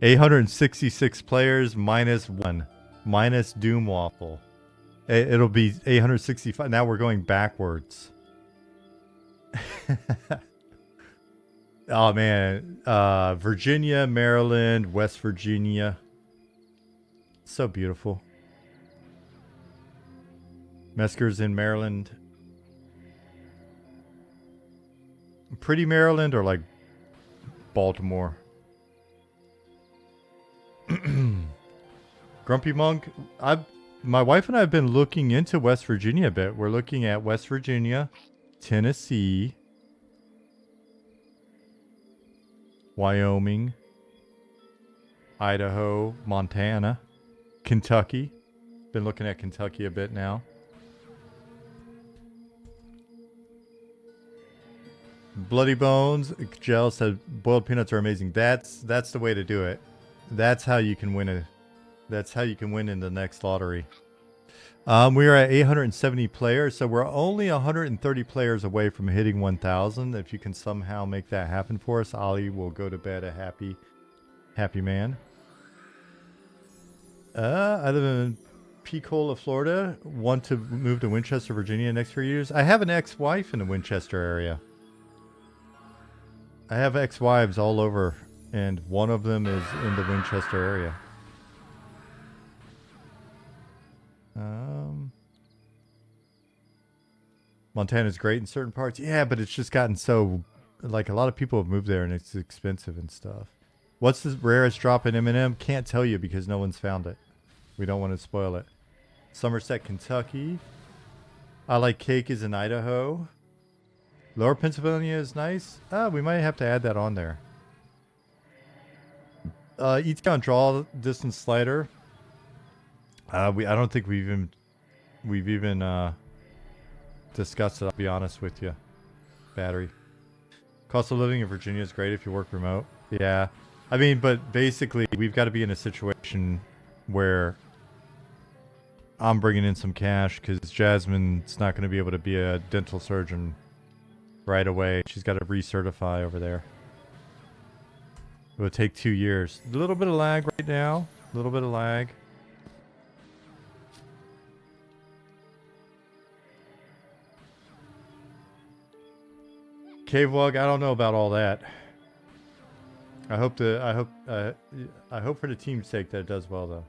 866 players minus 1. Minus Doom Waffle. It'll be 865. Now we're going backwards. Oh, man. Virginia, Maryland, West Virginia. So beautiful. Mesker's in Maryland. Pretty Maryland or like Baltimore? Grumpy Monk. My wife and I have been looking into West Virginia a bit. We're looking at West Virginia, Tennessee, Wyoming, Idaho, Montana, Kentucky. Been looking at Kentucky a bit now. Bloody Bones. Gel said boiled peanuts are amazing. That's the way to do it. That's how you can win That's how you can win in the next lottery. We are at 870 players, so we're only 130 players away from hitting 1,000. If you can somehow make that happen for us, Ollie will go to bed a happy man. I live in Pensacola, Florida. Want to move to Winchester, Virginia next few years. I have an ex-wife in the Winchester area. I have ex-wives all over, and one of them is in the Winchester area. Montana's great in certain parts. Yeah, but it's just gotten so... Like, a lot of people have moved there, and it's expensive and stuff. What's the rarest drop in M&M? Can't tell you because no one's found it. We don't want to spoil it. Somerset, Kentucky. I like cake is in Idaho. Lower Pennsylvania is nice. We might have to add that on there. Each count draw distance slider. I don't think we've even discussed it. I'll be honest with you. Battery. Cost of living in Virginia is great if you work remote. Yeah, I mean, but basically we've got to be in a situation where I'm bringing in some cash because Jasmine's not going to be able to be a dental surgeon right away. She's got to recertify over there. It would take 2 years. A little bit of lag right now. A little bit of lag. Cave Log, I don't know about all that. I hope for the team's sake that it does well though.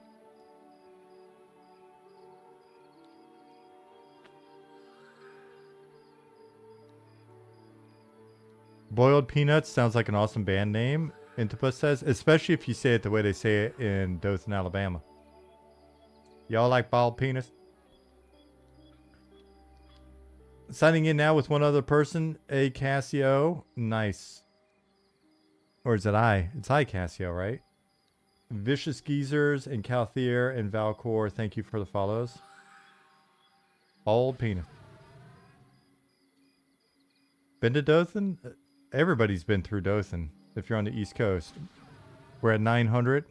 Boiled Peanuts sounds like an awesome band name, Intipus says, especially if you say it the way they say it in Dothan, Alabama. Y'all like boiled peanuts? Signing in now with one other person, A Cassio. Nice. Or is it I? It's I Cassio, right? Vicious Geezers and Calthier and Valcor, thank you for the follows. Old peanut. Been to Dothan? Everybody's been through Dothan if you're on the East Coast. We're at 900.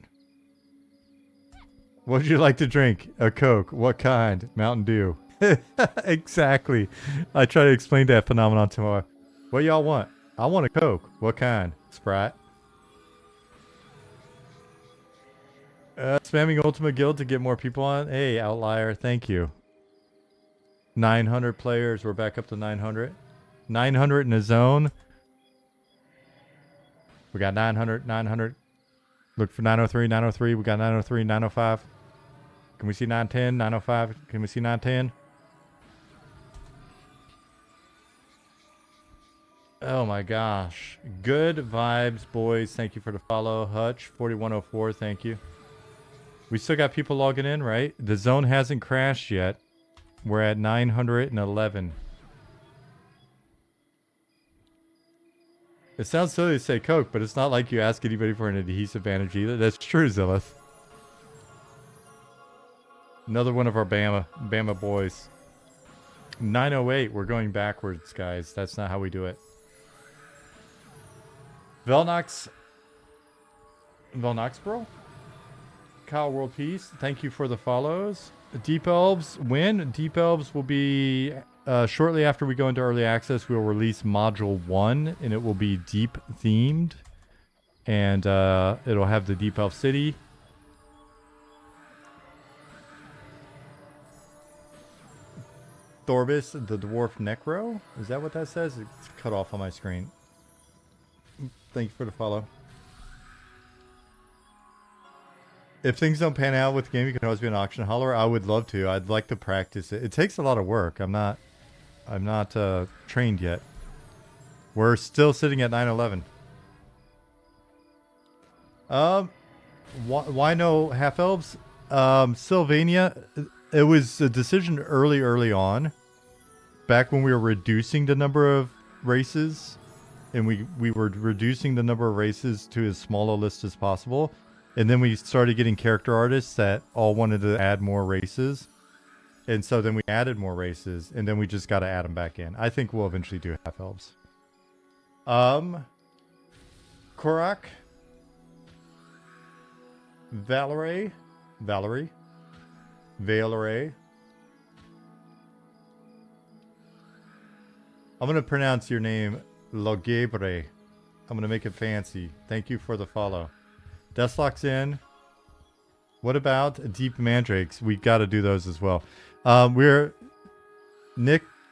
What would you like to drink? A Coke. What kind? Mountain Dew. Exactly. I try to explain that phenomenon to my wife. What y'all want? I want a Coke. What kind? Sprite. Spamming Ultimate Guild to get more people on. Hey, Outlier. Thank you. 900 players. We're back up to 900. 900 in a zone. We got 900, 900. Look for 903, 903. We got 903, 905. Can we see 910, 905? Can we see 910? Oh my gosh. Good vibes, boys. Thank you for the follow. Hutch, 4104. Thank you. We still got people logging in, right? The zone hasn't crashed yet. We're at 911. It sounds silly to say Coke, but it's not like you ask anybody for an adhesive bandage either. That's true, Zillith. Another one of our Bama boys. 908. We're going backwards, guys. That's not how we do it. Velnox bro? Kyle World Peace, thank you for the follows. Deep Elves win. Deep Elves will be shortly after we go into early access. We'll release module 1 and it will be deep themed, and it'll have the Deep Elf City. Thorbis, the Dwarf Necro? Is that what that says? It's cut off on my screen. Thank you for the follow. If things don't pan out with the game, you can always be an auction hauler. I would love to. I'd like to practice it. It takes a lot of work. I'm not trained yet. We're still sitting at 911. Why no half elves? Sylvania, it was a decision early on, back when we were reducing the number of races, and we were reducing the number of races to as small a list as possible. And then we started getting character artists that all wanted to add more races. And so then we added more races, and then we just got to add them back in. I think we'll eventually do half elves. Korak. Valerie. I'm going to pronounce your name Logebre. I'm going to make it fancy. Thank you for the follow. Deathlock's in. What about Deep Mandrakes? We got to do those as well. We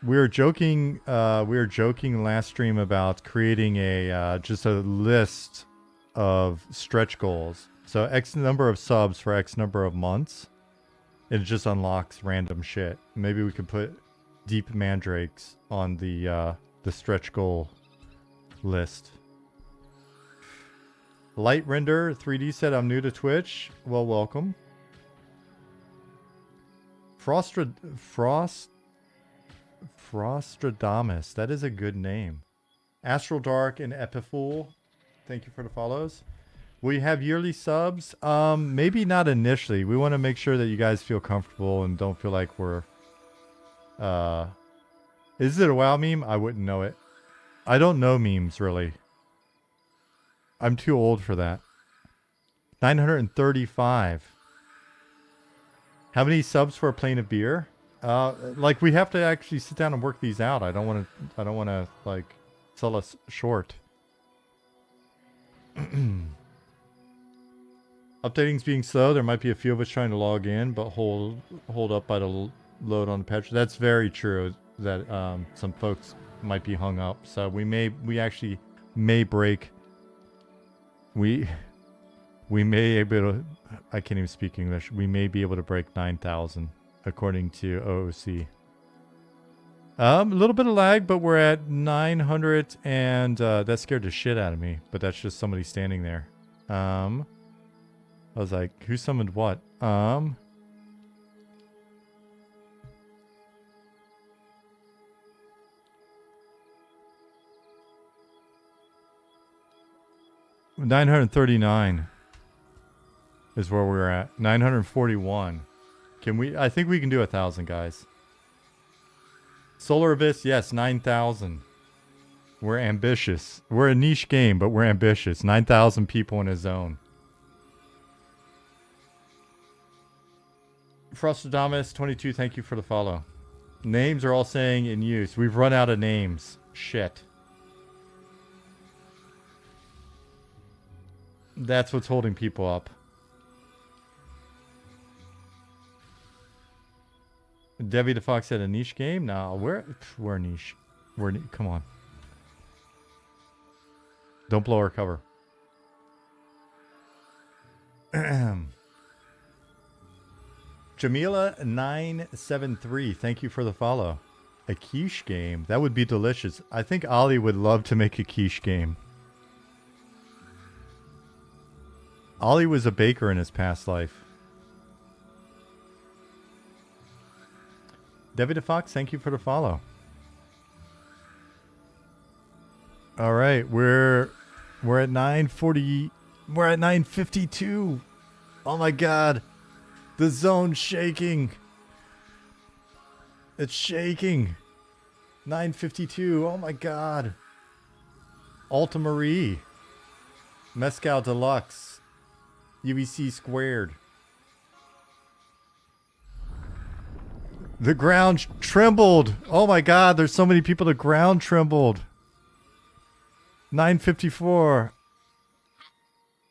were joking last stream about creating a just a list of stretch goals. So X number of subs for X number of months. It just unlocks random shit. Maybe we could put Deep Mandrakes on the stretch goal list. Light Render 3D said, I'm new to Twitch. Well, welcome. Frostradamus. That is a good name. Astral Dark and Epifool. Thank you for the follows. Will you have yearly subs? Maybe not initially. We want to make sure that you guys feel comfortable and don't feel like we're... Is it a WoW meme? I wouldn't know it. I don't know memes, really. I'm too old for that. 935. How many subs for a plane of beer? Like, we have to actually sit down and work these out. I don't want to like sell us short. Updating's being slow. There might be a few of us trying to log in, but hold up by the load on the patch. That's very true. That some folks might be hung up. So we actually may break. We may able to, I can't even speak English. We may be able to break 9,000 according to OOC. A little bit of lag, but we're at 900 and that scared the shit out of me. But that's just somebody standing there. I was like, who summoned what? 939 is where we're at. 941. Can we? I think we can do 1,000, guys. Solar Abyss, yes, 9,000. We're ambitious. We're a niche game, but we're ambitious. 9,000 people in a zone. Frostradamus 22, thank you for the follow. Names are all saying in use. We've run out of names. Shit. That's what's holding people up. Debbie the Fox had a niche game? No, we're niche. Come on. Don't blow our cover. Jamila973, thank you for the follow. A quiche game? That would be delicious. I think Ollie would love to make a quiche game. Ollie was a baker in his past life. Debbie the Fox, thank you for the follow. All right, we're at 9:40. We're at 9:52. Oh my god. The zone's shaking. It's shaking. 9:52. Oh my god. Alta Marie. Mezcal Deluxe. UVC squared. The ground trembled. Oh my god, there's so many people. The ground trembled. 9:54.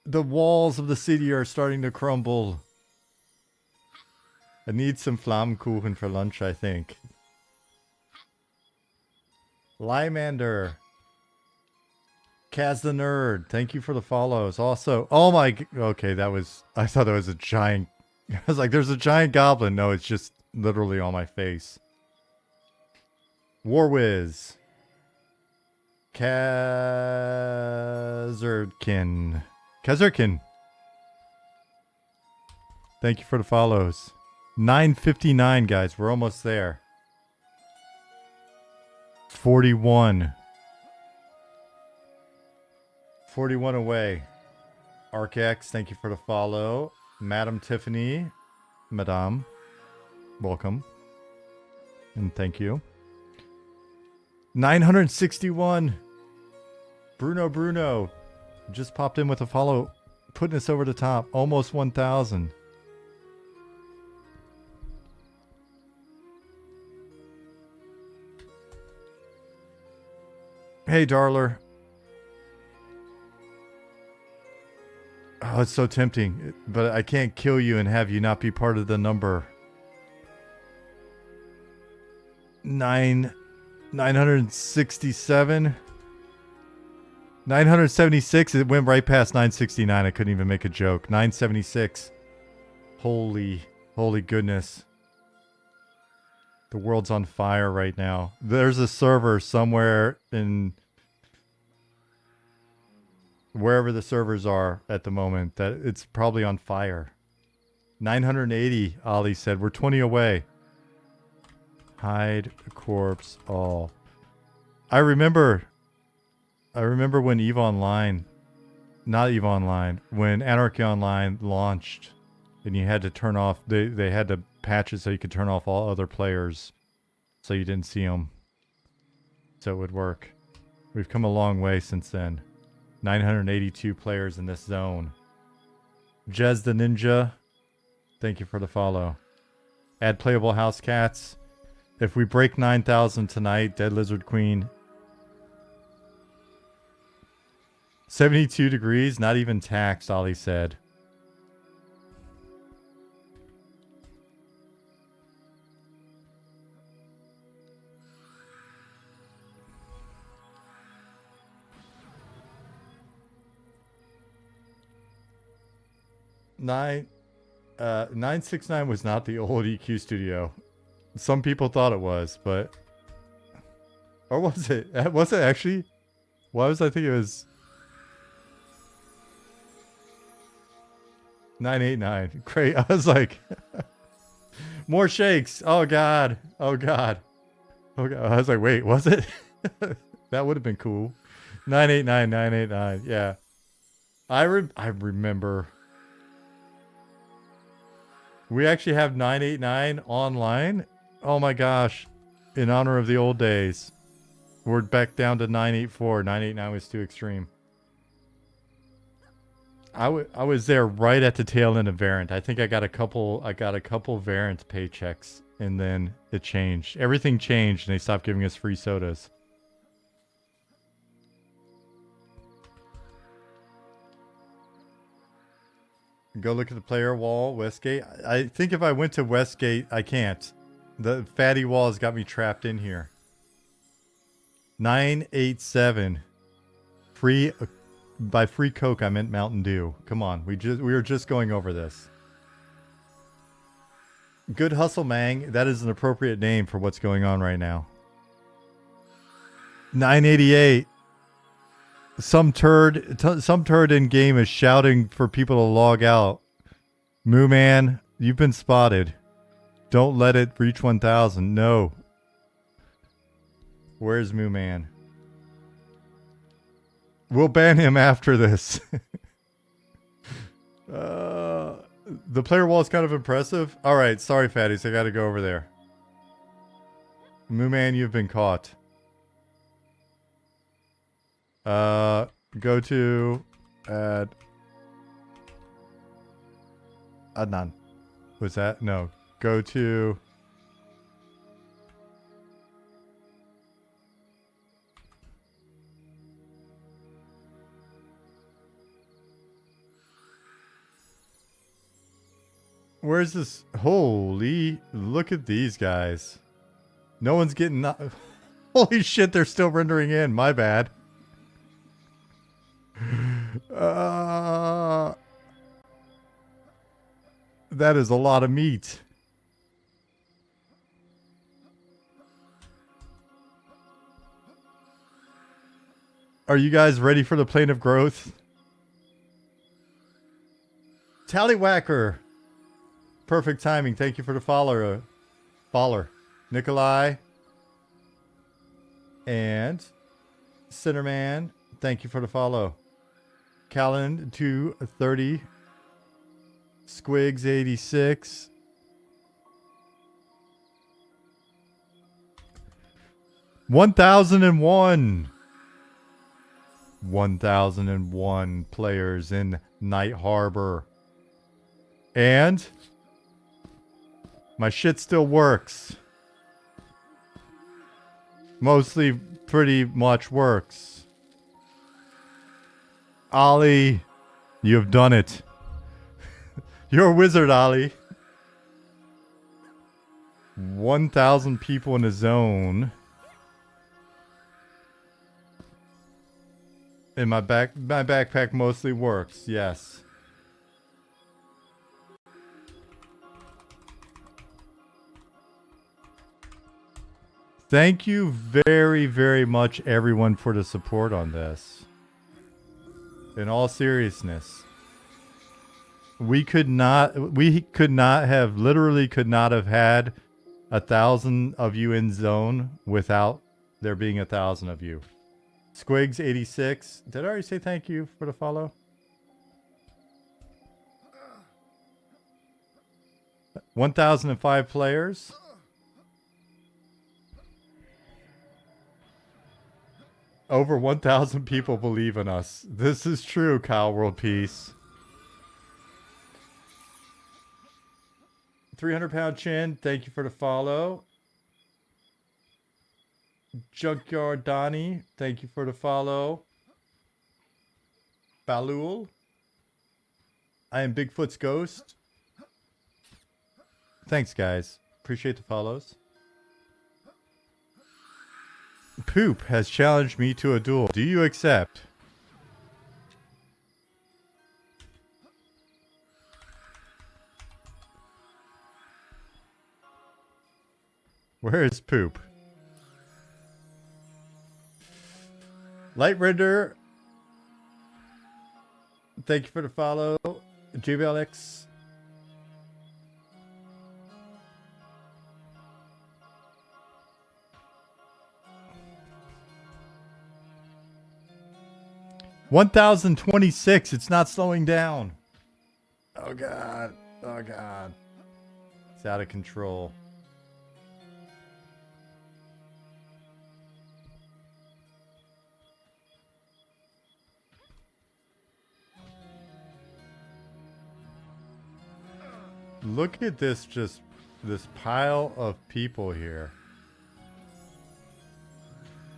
The walls of the city are starting to crumble. I need some Flammkuchen for lunch, I think. Lymander. Kaz the Nerd, thank you for the follows. Also, oh my, okay, that was, I thought that was a giant, I was like, there's a giant goblin. No, it's just literally on my face. Warwiz. Kazerkin. Thank you for the follows. 9:59, guys. We're almost there. 41. 41 away. ArcX, thank you for the follow. Madam Tiffany. Madame. Welcome. And thank you. 961. Bruno just popped in with a follow, putting us over the top. Almost 1,000. Hey, Darler. Oh, it's so tempting, but I can't kill you and have you not be part of the number. 967. 976. It went right past 969. I couldn't even make a joke. 976. Holy goodness. The world's on fire right now. There's a server somewhere in wherever the servers are at the moment that it's probably on fire. 980, Ollie said. We're 20 away. Hide corpse all. I remember when EVE Online, not EVE Online, when Anarchy Online launched and you had to turn off, they had to patch it so you could turn off all other players so you didn't see them. So it would work. We've come a long way since then. 982 players in this zone. Jez the Ninja, thank you for the follow. Add playable house cats. If we break 9,000 tonight, Dead Lizard Queen. 72 degrees, not even taxed, Ollie said. Nine 969 was not the old EQ studio. Some people thought it was, but... Or was it? Was it actually? Why was I thinking it was... 989. Great. I was like... More shakes. Oh, God. Oh, God. Oh, God. I was like, wait, was it? That would have been cool. 989, 989. Yeah. I remember... We actually have 989 online. Oh my gosh. In honor of the old days. We're back down to 984. 989 was too extreme. I was there right at the tail end of Variant. I think I got a couple Variant paychecks and then it changed. Everything changed and they stopped giving us free sodas. Go look at the player wall, Westgate. I think if I went to Westgate, I can't. The fatty walls got me trapped in here. 987. Free by free Coke I meant Mountain Dew. Come on, we were just going over this. Good hustle, Mang. That is an appropriate name for what's going on right now. 988. Some turd in game is shouting for people to log out. Moo Man, you've been spotted. Don't let it reach 1,000. No. Where's Moo Man? We'll ban him after this. The player wall is kind of impressive. Alright, sorry fatties, I gotta go over there. Moo Man, you've been caught. Go to add Adnan. Was that? No. Go to where's this? Holy, look at these guys. No one's getting holy shit, they're still rendering in. My bad. That is a lot of meat. Are you guys ready for the plane of growth? Tallywhacker. Perfect timing. Thank you for the follower. Nikolai. And Cinderman. Thank you for the follow. Callan 230. Squigs 86. $1,001. 1,001 players in Night Harbor. And my shit still works. Mostly pretty much works. Ollie, you have done it. You're a wizard, Ollie. 1,000 people in a zone. And my backpack mostly works, yes. Thank you very, very much, everyone, for the support on this. In all seriousness. We could not have, literally could not have had 1,000 of you in zone without there being 1,000 of you. Squigs 86. Did I already say thank you for the follow? $1,005 players. Over 1,000 people believe in us. This is true, Kyle World Peace. 300-pound chin. Thank you for the follow. Junkyard Donnie, thank you for the follow. Balul, I am Bigfoot's ghost. Thanks, guys. Appreciate the follows. Poop has challenged me to a duel. Do you accept? Where is Poop? Light Render, thank you for the follow. JBLX. $1,026. It's not slowing down. Oh god. Oh god. It's out of control. Look at this, just this pile of people here.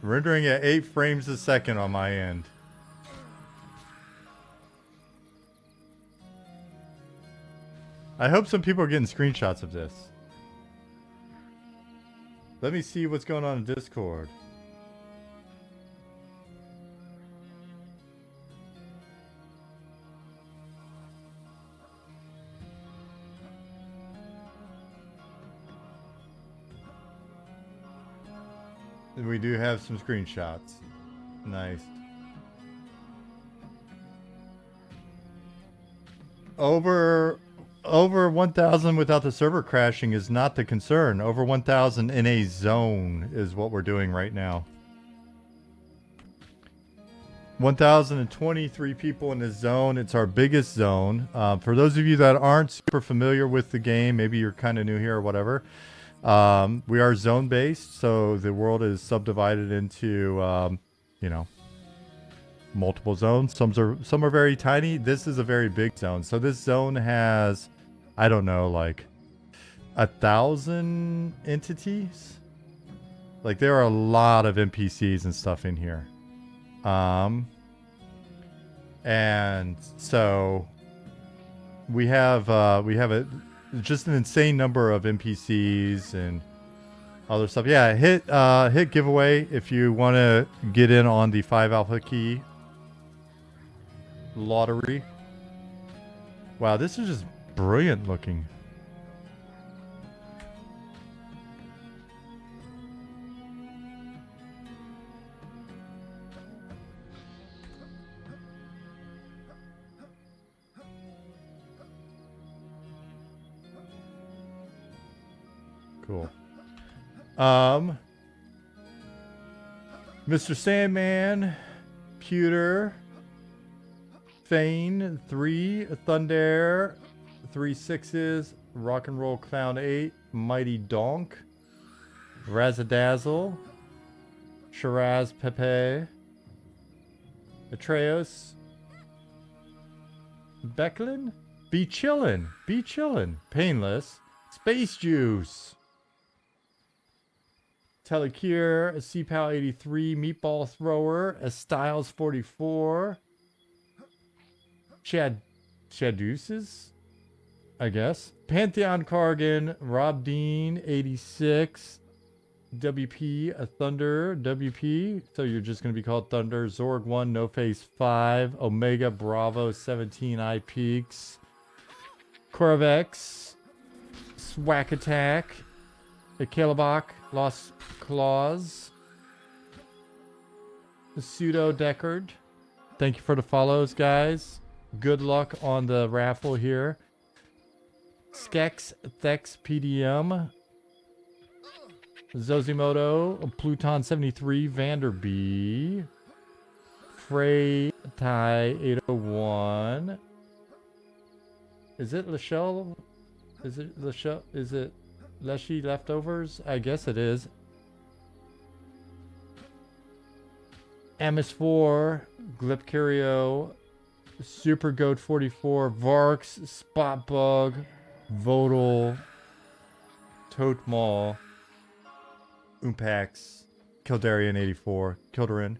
Rendering at 8 frames a second on my end. I hope some people are getting screenshots of this. Let me see what's going on in Discord. We do have some screenshots. Nice. Over 1,000 without the server crashing is not the concern. Over 1,000 in a zone is what we're doing right now. 1,023 people in this zone. It's our biggest zone. For those of you that aren't super familiar with the game, maybe you're kind of new here or whatever. We are zone based, so the world is subdivided into, you know, multiple zones. Some are very tiny. This is a very big zone. So this zone has, I don't know, like 1,000 entities. Like there are a lot of NPCs and stuff in here. And so we have just an insane number of NPCs and other stuff. Yeah, hit giveaway if you want to get in on the 5 alpha key lottery. Wow, this is just brilliant looking. Cool. Mr. Sandman, Pewter, Fane, 3, Thunder, 3 6s, Rock and Roll Clown 8, Mighty Donk, Razadazzle, Shiraz Pepe, Atreus, Becklin, Be Chillin', Painless, Space Juice, Telecure, a CPAL 83, Meatball Thrower, a Styles 44, Chaduces, I guess, Pantheon Cargan, Rob Dean 86, WP, a Thunder, WP, so you're just going to be called Thunder, Zorg 1, No Face 5, Omega Bravo 17, I Peaks, Corvex, Swack Attack, a Calebach, Lost Claws, Pseudo Deckard. Thank you for the follows, guys. Good luck on the raffle here. Skex, Thex PDM, Zosimoto, Pluton 73, Vanderbee, Frey Tai 801. Is it Lachelle? Is it Lachelle? Is it Leshy Leftovers? I guess it is. MS4, Glipcurio, Super Goat 44, Varks, Spotbug, Vodal, Tote Mall, Umpax, Kildarian 84, Kildarin.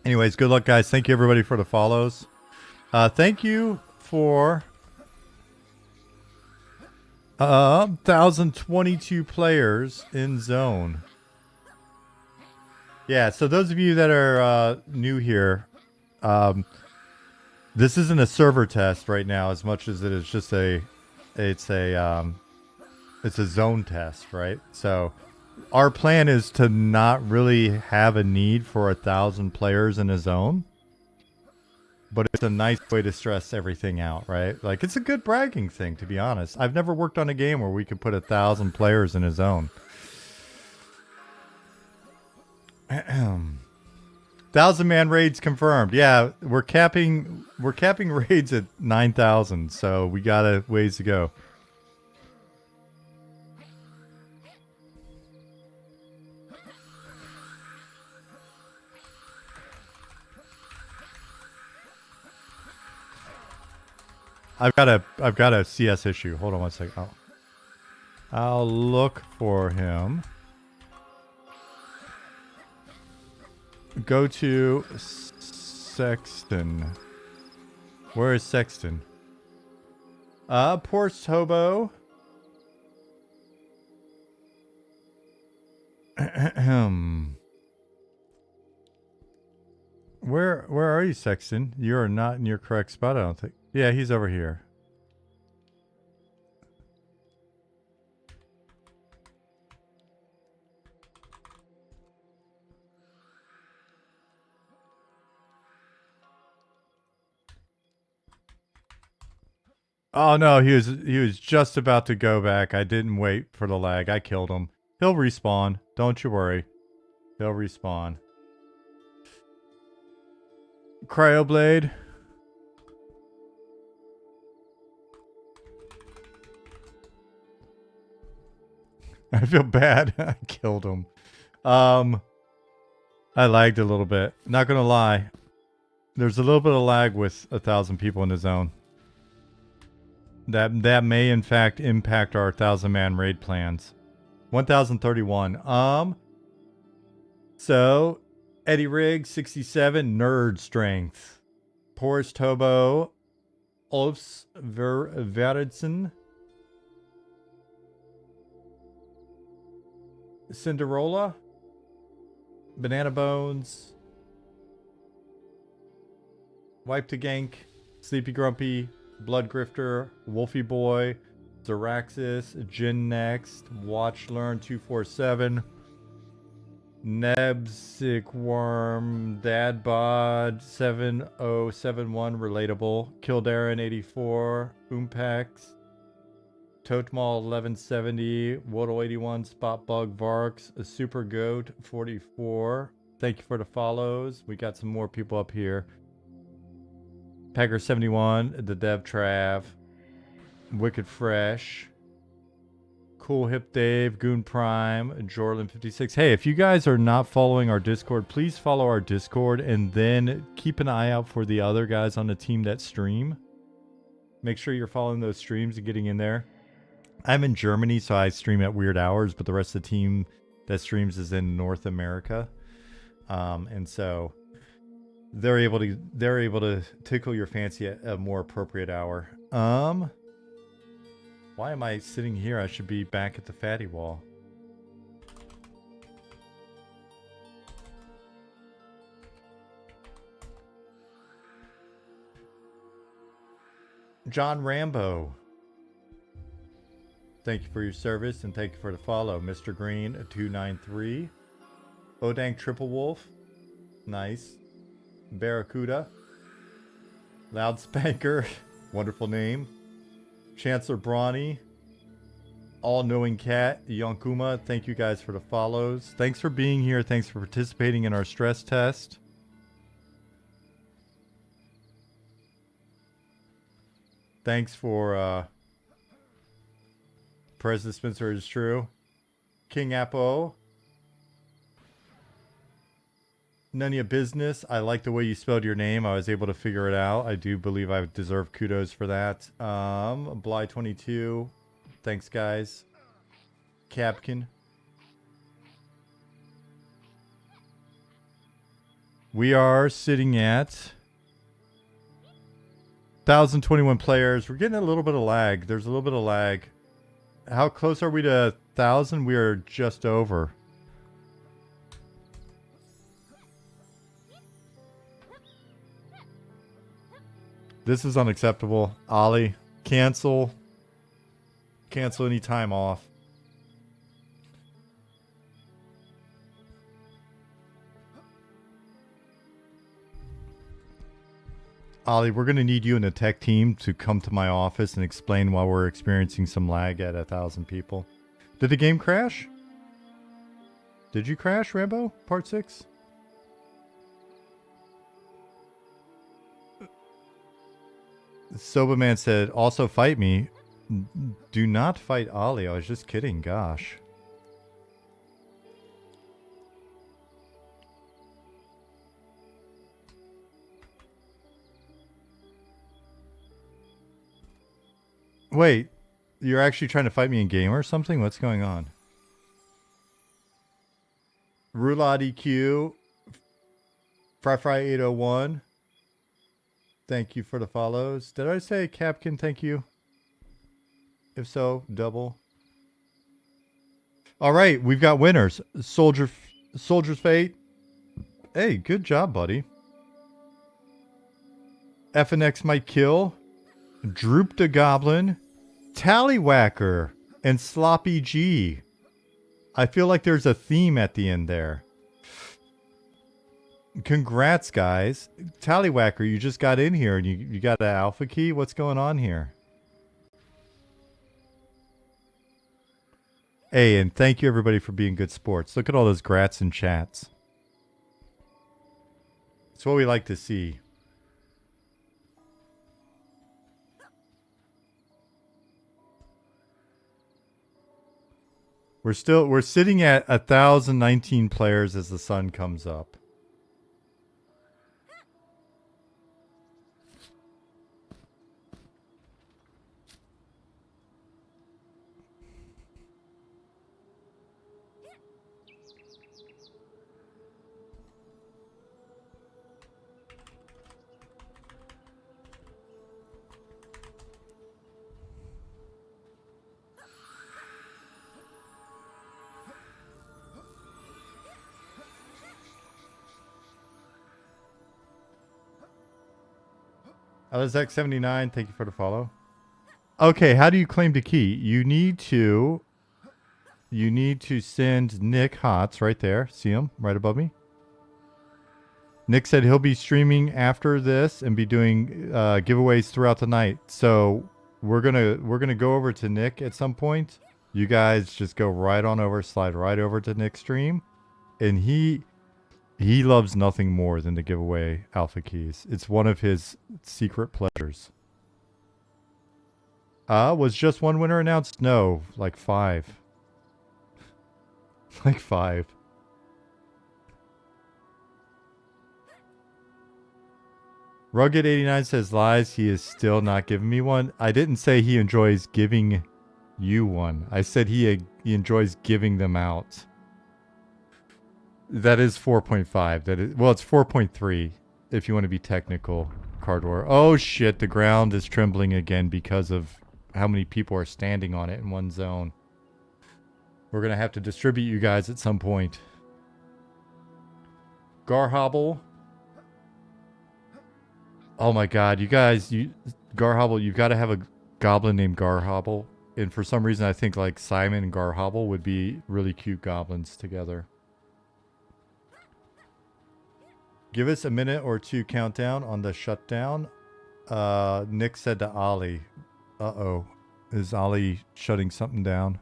Anyways, good luck, guys. Thank you, everybody, for the follows. Thank you for 1,022 players in zone. Yeah, so those of you that are new here, this isn't a server test right now as much as it is just it's a zone test, right? So our plan is to not really have a need for 1,000 players in a zone, but it's a nice way to stress everything out, right? Like, it's a good bragging thing, to be honest. I've never worked on a game where we could put 1,000 players in a zone. 1,000-man raids confirmed. Yeah, we're capping raids at 9,000, so we got a ways to go. I've got a CS issue. Hold on one second. Oh. I'll look for him. Go to Sexton. Where is Sexton? Poor Hobo. Where are you, Sexton? You are not in your correct spot, I don't think. Yeah, he's over here. Oh no, he was just about to go back. I didn't wait for the lag. I killed him. He'll respawn. Don't you worry. He'll respawn. Cryoblade. I feel bad. I killed him. I lagged a little bit. Not gonna lie. There's a little bit of lag with 1,000 people in the zone. That may in fact impact our 1,000-man raid plans. 1,031. So Eddie Riggs 67, nerd strength. Porus Tobo, Ulfs Veridson, Cinderella, Banana Bones, Wipe to Gank, Sleepy Grumpy, Blood Grifter, Wolfie Boy, Zeraxis, Jin Next, Watch Learn 247, Nebsic Worm, Dadbod 7071, Relatable, Kildaren 84, Oompax, Totmal 1170, Woodle 81, Spotbug Varks, Super Goat 44. Thank you for the follows. We got some more people up here. Packer 71, the Dev Trav, Wicked Fresh, Cool Hip Dave, Goon Prime, Jorlin 56. Hey, if you guys are not following our Discord, please follow our Discord and then keep an eye out for the other guys on the team that stream. Make sure you're following those streams and getting in there. I'm in Germany, so I stream at weird hours, but the rest of the team that streams is in North America. And so they're able to tickle your fancy at a more appropriate hour. Why am I sitting here? I should be back at the fatty wall. John Rambo. Thank you for your service and thank you for the follow. Mr. Green 293. Odang Triple Wolf. Nice. Barracuda. Loud Spanker. Wonderful name. Chancellor Brawny. All-Knowing Cat. Yonkuma. Thank you guys for the follows. Thanks for being here. Thanks for participating in our stress test. Thanks for President Spencer is true. King Appo. None of your business. I like the way you spelled your name. I was able to figure it out. I do believe I deserve kudos for that. Bly22. Thanks, guys. Capkin. We are sitting at 1,021 players. We're getting a little bit of lag. There's a little bit of lag. How close are we to 1,000? We are just over. This is unacceptable. Ollie, cancel. Cancel any time off. Ollie, we're going to need you and the tech team to come to my office and explain why we're experiencing some lag at 1,000 people. Did the game crash? Did you crash, Rambo? Part 6? Sobaman said, also fight me. Do not fight Ollie. I was just kidding. Gosh. Wait, you're actually trying to fight me in game or something? What's going on? Roulade EQ. Fry 801. Thank you for the follows. Did I say Capkin? Thank you. If so, double. All right, we've got winners. Soldier's Fate. Hey, good job, buddy. FNX might kill. Droop the Goblin. Tallywhacker. And Sloppy G. I feel like there's a theme at the end there. Congrats, guys. Tallywhacker, you just got in here and you got an alpha key? What's going on here? Hey, and thank you everybody for being good sports. Look at all those grats and chats. It's what we like to see. We're sitting at 1,019 players as the sun comes up. Alizek79, thank you for the follow. Okay, how do you claim the key? You need to send Nick Hots right there. See him right above me? Nick said he'll be streaming after this and be doing giveaways throughout the night. So we're gonna go over to Nick at some point. You guys just go right on over, slide right over to Nick's stream, and he loves nothing more than to give away alpha keys. It's one of his secret pleasures. Was just one winner announced? No, like 5. Like 5. Rugged89 says lies. He is still not giving me one. I didn't say he enjoys giving you one. I said he enjoys giving them out. That is 4.5. That is, well, it's 4.3 if you want to be technical. Card war. Oh shit! The ground is trembling again because of how many people are standing on it in one zone. We're gonna have to distribute you guys at some point. Garhobble. Oh my god, you guys, Garhobble, you've got to have a goblin named Garhobble. And for some reason, I think like Simon and Garhobble would be really cute goblins together. Give us a minute or two countdown on the shutdown. Nick said to Ollie. Uh-oh. Is Ollie shutting something down?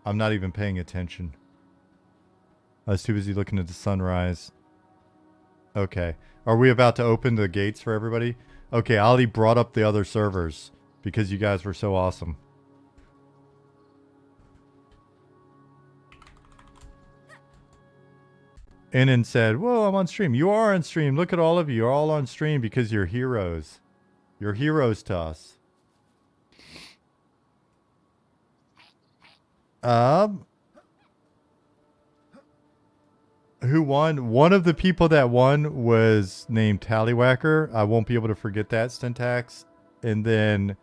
I'm not even paying attention. I was too busy looking at the sunrise. Okay. Are we about to open the gates for everybody? Okay, Ollie brought up the other servers because you guys were so awesome. Inan said, whoa, I'm on stream. You are on stream. Look at all of you. You're all on stream because you're heroes. You're heroes to us. Who won? One of the people that won was named Tallywhacker. I won't be able to forget that, Syntax. And then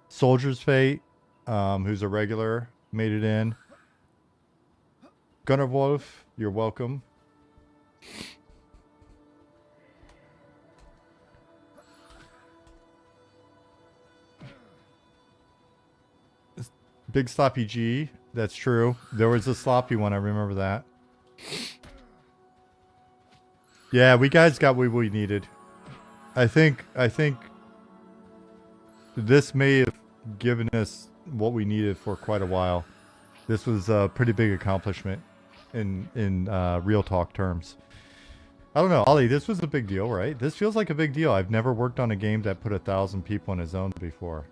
Soldier's Fate, who's a regular, made it in. Gunnar Wolf, you're welcome. Big Sloppy G, that's true. There was a sloppy one, I remember that. Yeah, we guys got what we needed. I think this may have given us what we needed for quite a while. This was a pretty big accomplishment in real talk terms. I don't know, Ollie, this was a big deal, right? This feels like a big deal. I've never worked on a game that put 1,000 people in a zone before.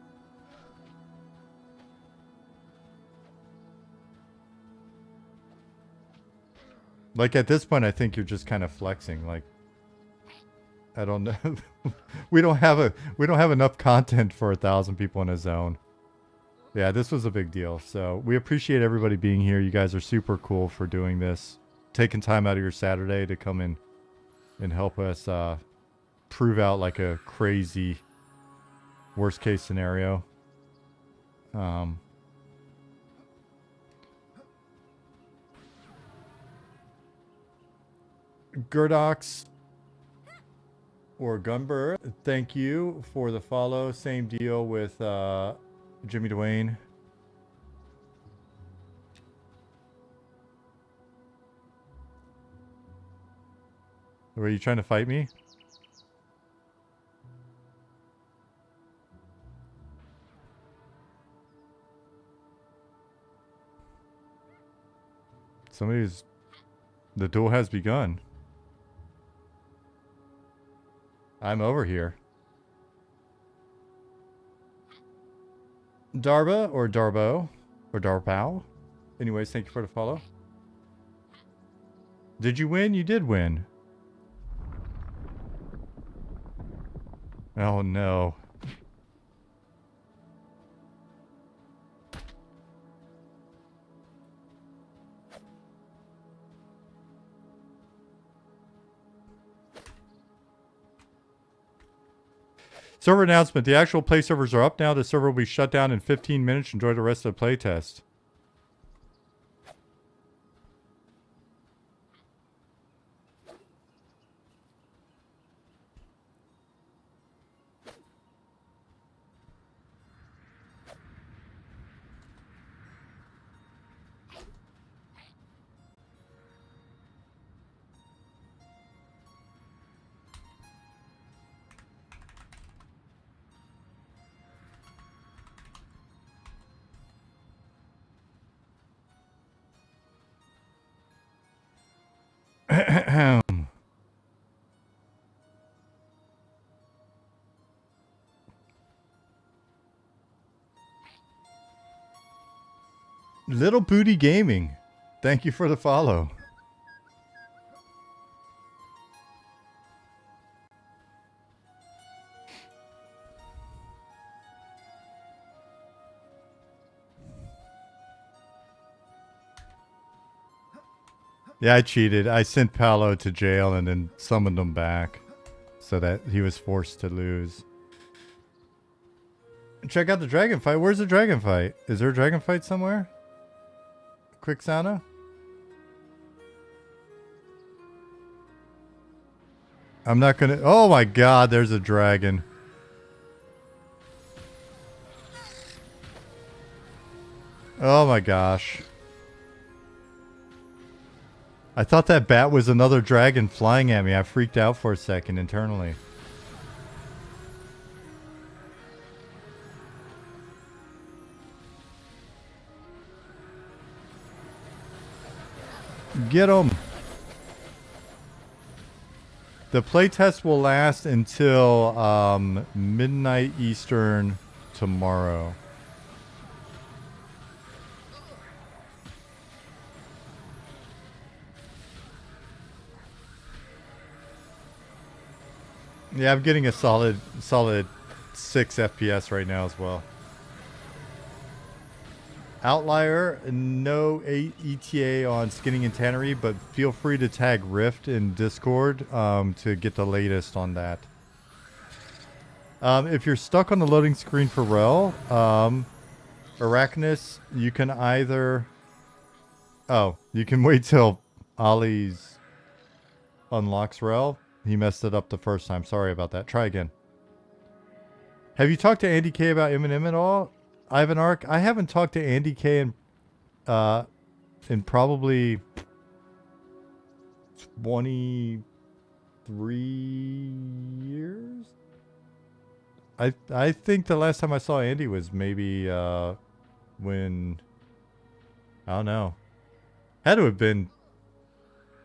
Like at this point, I think you're just kind of flexing. Like, I don't know. we don't have enough content for 1,000 people in a zone. Yeah, this was a big deal. So we appreciate everybody being here. You guys are super cool for doing this, taking time out of your Saturday to come in and help us prove out like a crazy worst case scenario. Gurdox or Gunbur, thank you for the follow. Same deal with Jimmy Dwayne. Were you trying to fight me? Somebody's... The duel has begun. I'm over here. Darba or Darbo or Darbow. Anyways, thank you for the follow. Did you win? You did win. Oh no. Server announcement. The actual play servers are up now. The server will be shut down in 15 minutes. Enjoy the rest of the playtest. Little Booty Gaming. Thank you for the follow. Yeah, I cheated. I sent Paolo to jail and then summoned him back so that he was forced to lose. Check out the dragon fight. Where's the dragon fight? Is there a dragon fight somewhere? Quixana? I'm not gonna... Oh my god, there's a dragon. Oh my gosh. I thought that bat was another dragon flying at me. I freaked out for a second internally. Get him! The playtest will last until midnight Eastern tomorrow. Yeah, I'm getting a solid 6 FPS right now as well. Outlier, no ETA on skinning and tannery, but feel free to tag Rift in Discord to get the latest on that. If you're stuck on the loading screen for Rel, Arachnus, you can either... Oh, you can wait till Ollie's unlocks Rel. He messed it up the first time. Sorry about that. Try again. Have you talked to Andy K about Eminem at all? Ivan Arc? I haven't talked to Andy K in probably 23 years. I think the last time I saw Andy was maybe when, I don't know. Had to have been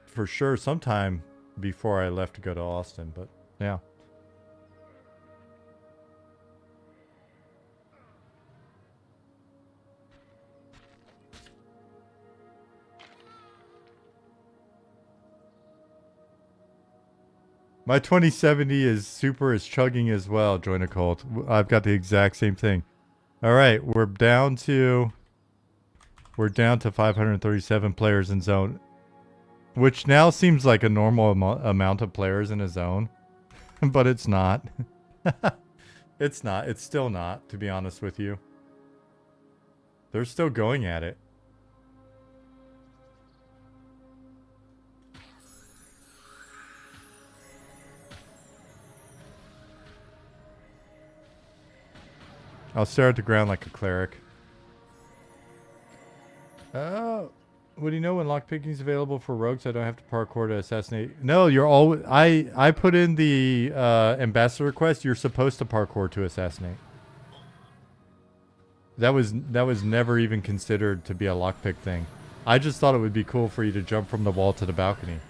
for sure sometime before I left to go to Austin, but yeah. My 2070 is chugging as well, join a cult. I've got the exact same thing. All right, we're down to 537 players in zone, which now seems like a normal amount of players in a zone. but it's not. It's not. It's still not, to be honest with you. They're still going at it. I'll stare at the ground like a cleric. Oh, what do you know when lockpicking is available for rogues? I don't have to parkour to assassinate. No, you're always. I put in the ambassador request. You're supposed to parkour to assassinate. That was never even considered to be a lockpick thing. I just thought it would be cool for you to jump from the wall to the balcony.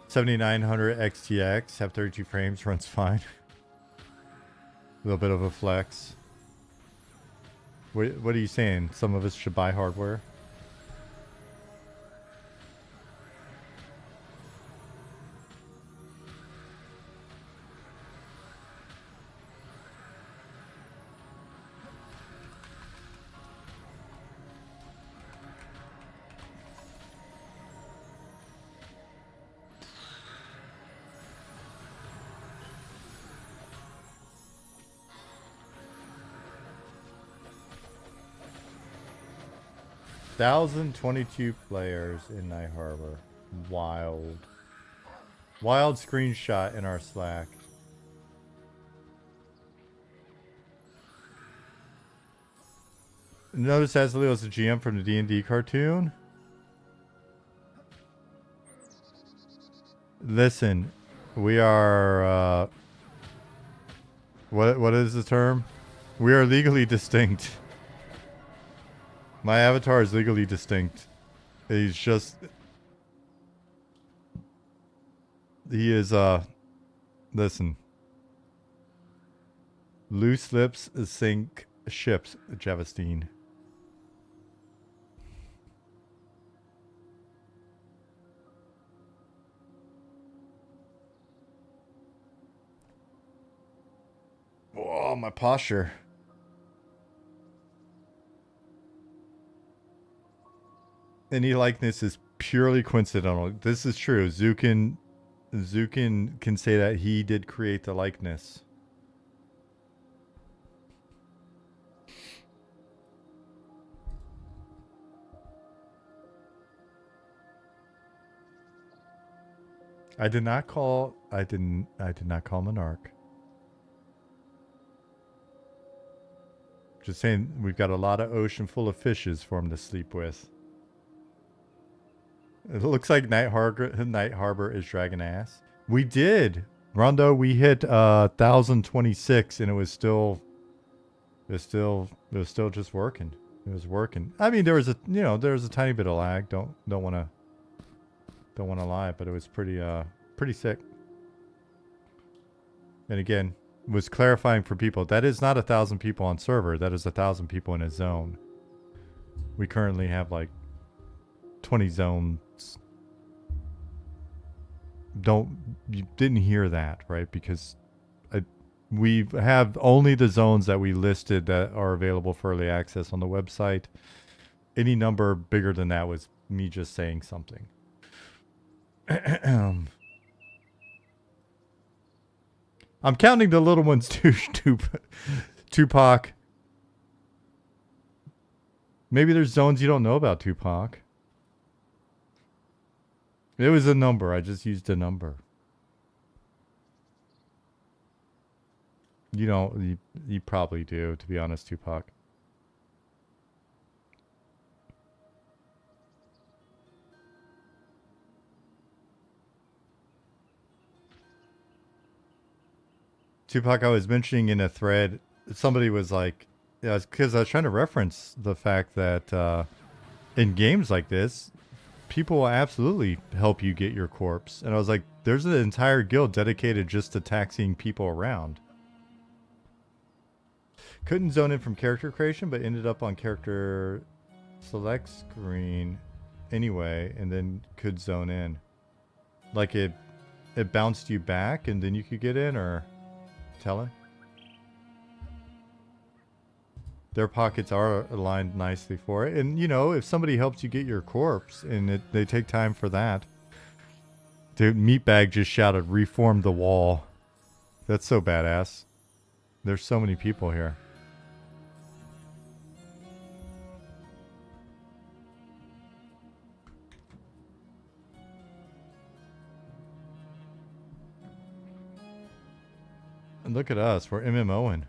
$7,900 XTX, have 32 frames, runs fine. A little bit of a flex. What are you saying? Some of us should buy hardware? $1,022 players in Night Harbor. Wild. Wild screenshot in our Slack. Notice Azalea is a GM from the D&D cartoon. Listen, we are, what is the term? We are legally distinct. My avatar is legally distinct. He's just... He is, listen. Loose lips sink ships, Javastine. Oh, my posture. Any likeness is purely coincidental. This is true. Zukin can say that he did create the likeness. I did not call Monarch. Just saying, we've got a lot of ocean full of fishes for him to sleep with. It looks like Night Harbor is dragging ass. We did. Rondo, we hit 1,026 and it was still just working. It was working. I mean, there was a tiny bit of lag. Don't want to lie, but it was pretty sick. And again, was clarifying for people, that is not 1,000 people on server. That is 1,000 people in a zone. We currently have like 20 zones. You didn't hear that, right? Because we have only the zones that we listed that are available for early access on the website. Any number bigger than that was me just saying something. I'm counting the little ones too, Tupac. Maybe there's zones you don't know about, Tupac. It was a number. I just used a number. You probably do, to be honest, Tupac. Tupac, I was mentioning in a thread, somebody was like, because I was trying to reference the fact that in games like this, people will absolutely help you get your corpse. And I was like, there's an entire guild dedicated just to taxiing people around. Couldn't zone in from character creation, but ended up on character select screen anyway, and then could zone in. Like it bounced you back and then you could get in, or tell him? Their pockets are aligned nicely for it. And, you know, if somebody helps you get your corpse and they take time for that. Dude, Meatbag just shouted, reform the wall. That's so badass. There's so many people here. And look at us, we're MMOing.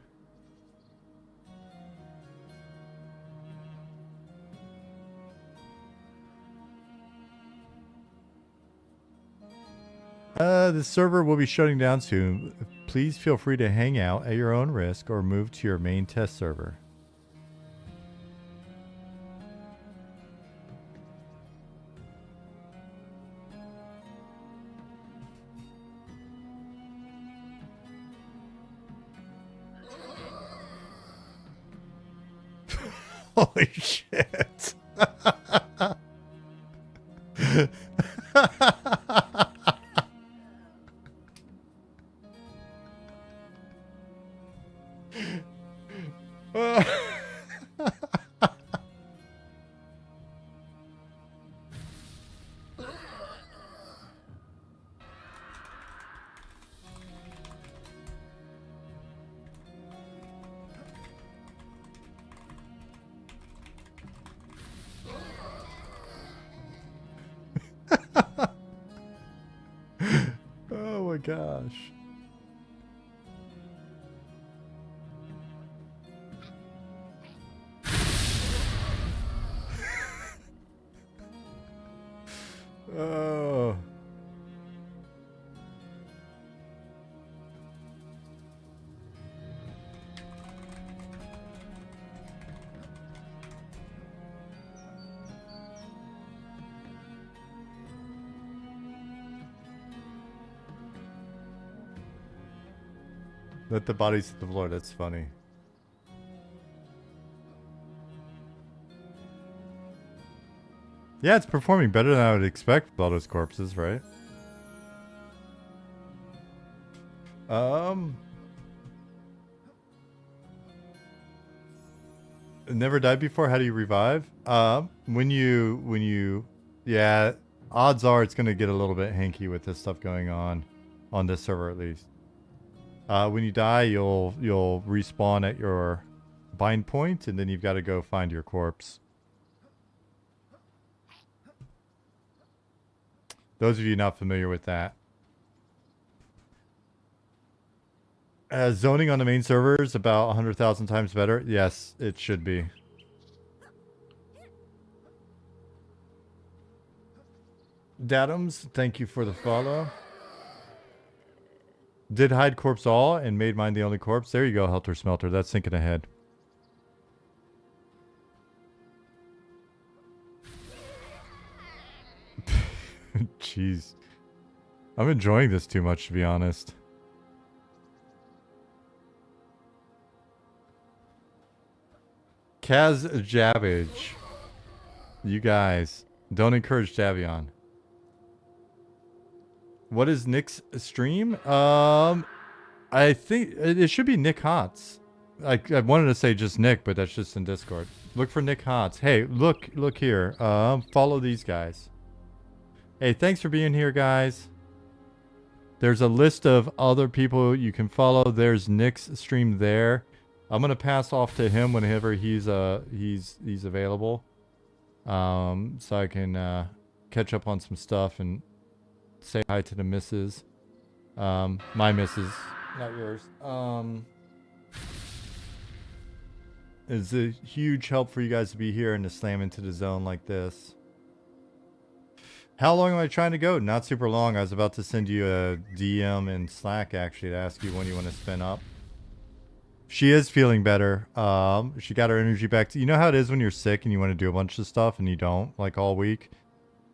The server will be shutting down soon. Please feel free to hang out at your own risk or move to your main test server. Holy shit. Oh my gosh. Oh. Let the bodies hit the floor, that's funny. Yeah, it's performing better than I would expect with all those corpses, right? Never died before? How do you revive? Yeah, odds are it's gonna get a little bit hanky with this stuff going on this server at least. When you die, you'll respawn at your bind point, and then you've got to go find your corpse. Those of you not familiar with that. Zoning on the main server is about 100,000 times better. Yes, it should be. Datums, thank you for the follow. Did hide corpse all and made mine the only corpse. There you go, Helter Smelter. That's thinking ahead. Jeez. I'm enjoying this too much, to be honest. Kaz Javage. You guys, don't encourage Javion. What is Nick's stream? I think it should be Nick Hots. I wanted to say just Nick, but that's just in Discord. Look for Nick Hots. Hey, look here. Follow these guys. Hey, thanks for being here, guys. There's a list of other people you can follow. There's Nick's stream there. I'm gonna pass off to him whenever he's available, so I can catch up on some stuff and say hi to the missus, my missus, not yours. It's a huge help for you guys to be here and to slam into the zone like this. How long am I trying to go? Not super long. I was about to send you a DM in Slack actually to ask you when you want to spin up. She is feeling better. She got her energy back. You know how it is when you're sick and you want to do a bunch of stuff and you don't, like all week?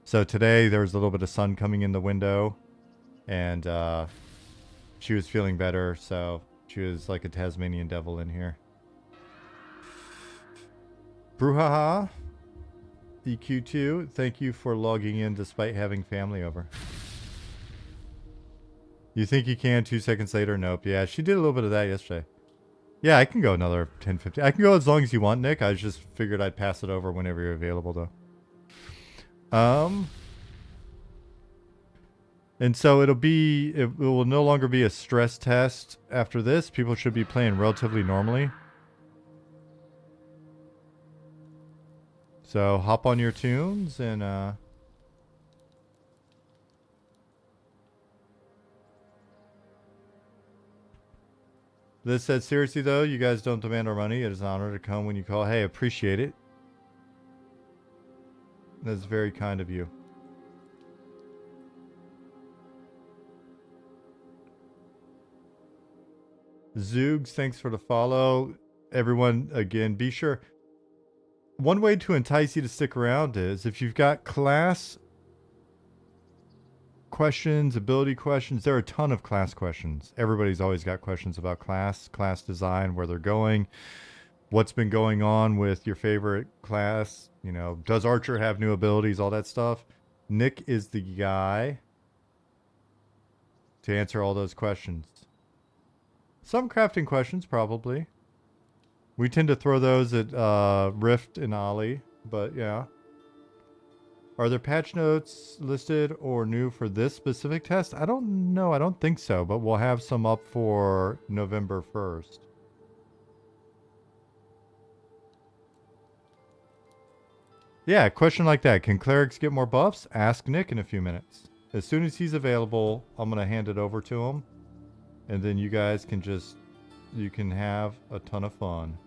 So today there was a little bit of sun coming in the window and she was feeling better. So she was like a Tasmanian devil in here. Brouhaha. EQ2, thank you for logging in despite having family over. You think you can 2 seconds later? Nope. Yeah, she did a little bit of that yesterday. Yeah, I can go another 10, 15. I can go as long as you want, Nick. I just figured I'd pass it over whenever you're available, though. And so it will no longer be a stress test after this. People should be playing relatively normally. So hop on your tunes and Liz said, seriously though, you guys don't demand our money. It is an honor to come when you call. Hey, appreciate it. That's very kind of you. Zoogs, thanks for the follow. Everyone, again, be sure. One way to entice you to stick around is if you've got class questions, ability questions. There are a ton of class questions. Everybody's always got questions about class design, where they're going, what's been going on with your favorite class. You know, does Archer have new abilities, all that stuff. Nick is the guy to answer all those questions. Some crafting questions, probably. We tend to throw those at Rift and Ollie, but yeah. Are there patch notes listed or new for this specific test? I don't know. I don't think so, but we'll have some up for November 1st. Yeah, question like that. Can clerics get more buffs? Ask Nick in a few minutes. As soon as he's available, I'm going to hand it over to him. And then you guys can you can have a ton of fun.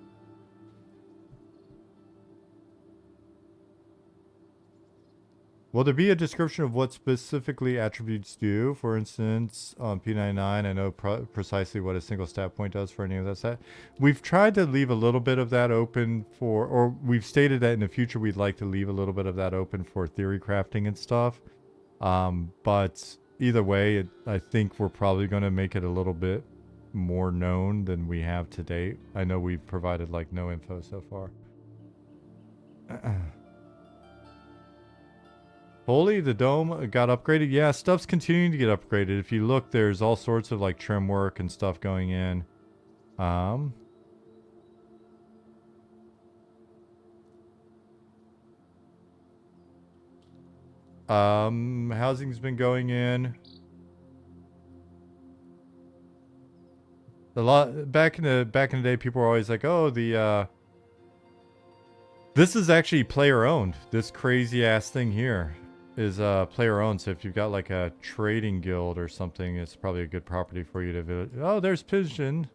Will there be a description of what specifically attributes do? For instance, on P99, I know precisely what a single stat point does for any of that stat. We've tried to leave a little bit of that open for, or we've stated that in the future we'd like to leave a little bit of that open for theory crafting and stuff. But either way, I think we're probably going to make it a little bit more known than we have to date. I know we've provided like no info so far. Holy, the dome got upgraded. Yeah, stuff's continuing to get upgraded. If you look, there's all sorts of like trim work and stuff going in. Housing's been going in. A lot back in the day, people were always like, "Oh, this is actually player owned. This crazy ass thing here is player owned. So if you've got like a trading guild or something, it's probably a good property for you to visit." Oh, there's Pigeon.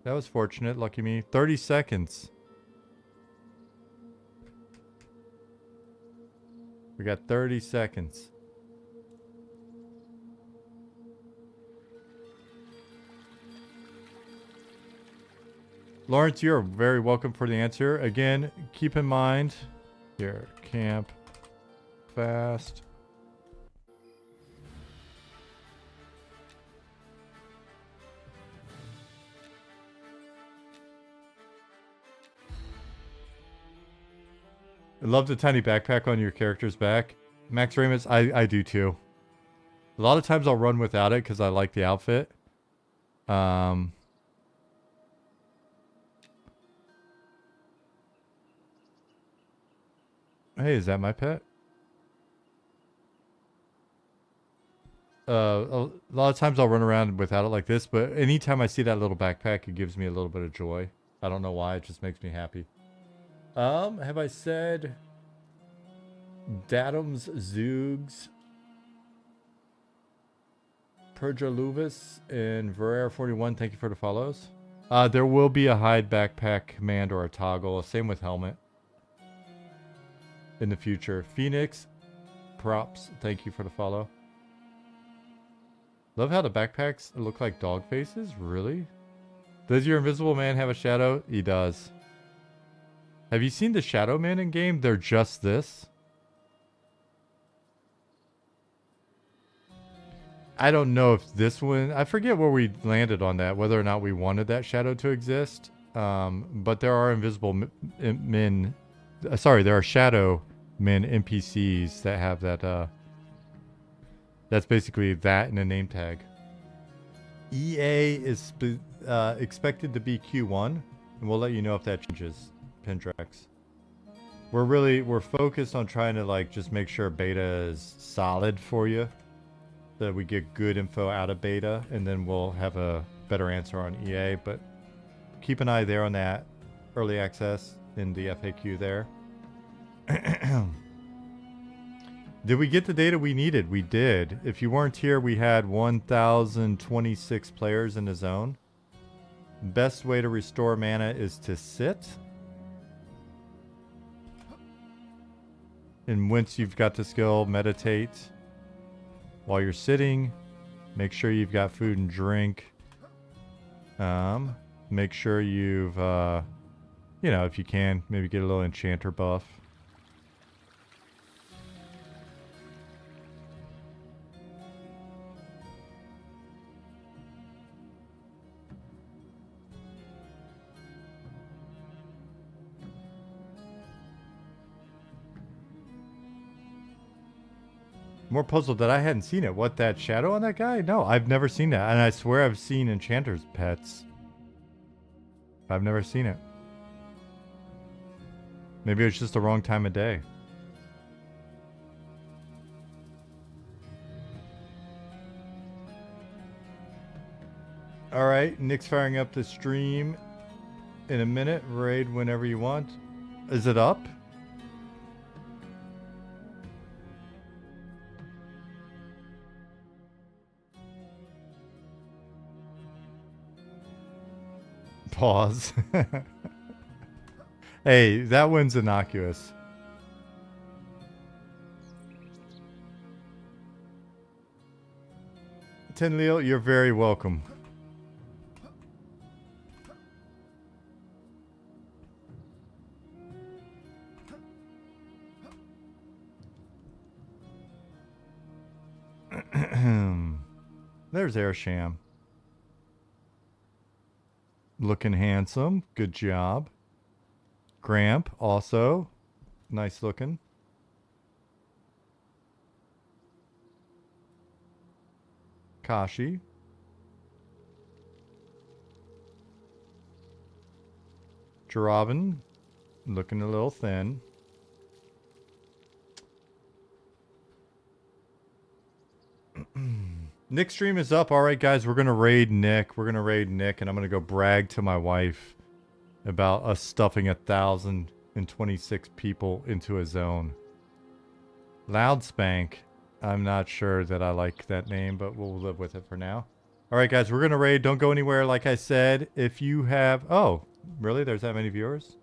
That was fortunate. Lucky me. 30 seconds. We got 30 seconds. Lawrence, you're very welcome for the answer. Again, keep in mind, here, camp, fast. I love the tiny backpack on your character's back. Max Ramus, I do too. A lot of times I'll run without it because I like the outfit. Hey, is that my pet? A lot of times I'll run around without it like this, but anytime I see that little backpack, it gives me a little bit of joy. I don't know why, it just makes me happy. Have I said Datums, Zoogs, Perjaluvis, and Verera41, thank you for the follows. There will be a hide backpack command or a toggle, same with helmet. In the future. Phoenix, props, thank you for the follow. Love how the backpacks look like dog faces, really? Does your invisible man have a shadow? He does. Have you seen the shadow men in game? They're just this. I don't know if this one, I forget where we landed on that, whether or not we wanted that shadow to exist. But there are invisible men, there are shadow men NPCs that have that, that's basically that in a name tag. EA is expected to be Q1, and we'll let you know if that changes, Pendrex. We're focused on trying to like just make sure beta is solid for you, that we get good info out of beta, and then we'll have a better answer on EA. But keep an eye there on that early access in the FAQ there. Did we get the data we needed? We did. If you weren't here, we had 1,026 players in the zone. Best way to restore mana is to sit. And once you've got the skill, meditate. While you're sitting, make sure you've got food and drink. Make sure you've, you know, if you can, maybe get a little enchanter buff. More puzzled that I hadn't seen it. What, that shadow on that guy? No, I've never seen that. And I swear I've seen enchanters' pets. I've never seen it. Maybe it's just the wrong time of day. Alright, Nick's firing up the stream in a minute. Raid whenever you want. Is it up? Pause. Hey, that one's innocuous. Tenleal, you're very welcome. There's Airsham. Looking handsome. Good job. Gramp, also. Nice looking. Kashi. Jarabin. Looking a little thin. Nick's stream is up. Alright, guys, we're going to raid Nick. We're going to raid Nick, and I'm going to go brag to my wife about us stuffing 1,026 people into a zone. Loudspank. I'm not sure that I like that name, but we'll live with it for now. Alright, guys, we're going to raid. Don't go anywhere. Like I said, if you have... Oh, really? There's that many viewers?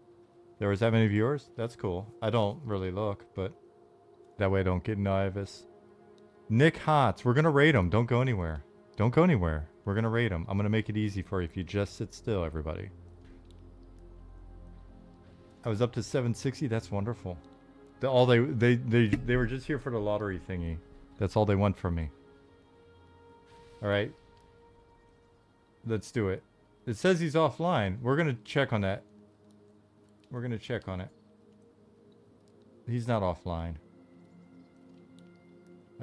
There was that many viewers? That's cool. I don't really look, but that way I don't get nervous. Nick Hotz, we're going to raid him. Don't go anywhere. Don't go anywhere. We're going to raid him. I'm going to make it easy for you if you just sit still, everybody. I was up to 760. That's wonderful. They were just here for the lottery thingy. That's all they want from me. All right. Let's do it. It says he's offline. We're going to check on that. We're going to check on it. He's not offline.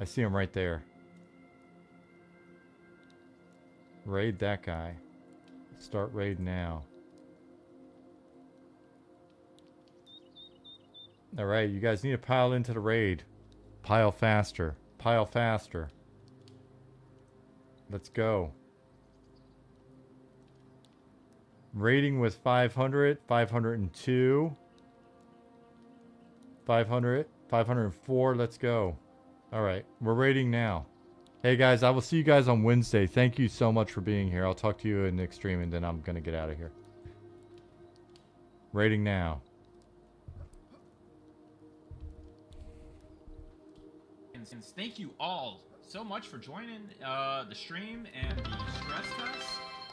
I see him right there. Raid that guy. Start raid now. Alright, you guys need to pile into the raid. Pile faster. Pile faster. Let's go. Raiding with 500, 502, 500, 504. Let's go. Alright, we're raiding now. Hey guys, I will see you guys on Wednesday. Thank you so much for being here. I'll talk to you in the extreme and then I'm going to get out of here. Raiding now. Thank you all so much for joining the stream and the stress test.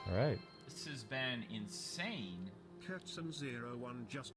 Alright. This has been insane. Kurtzen01 just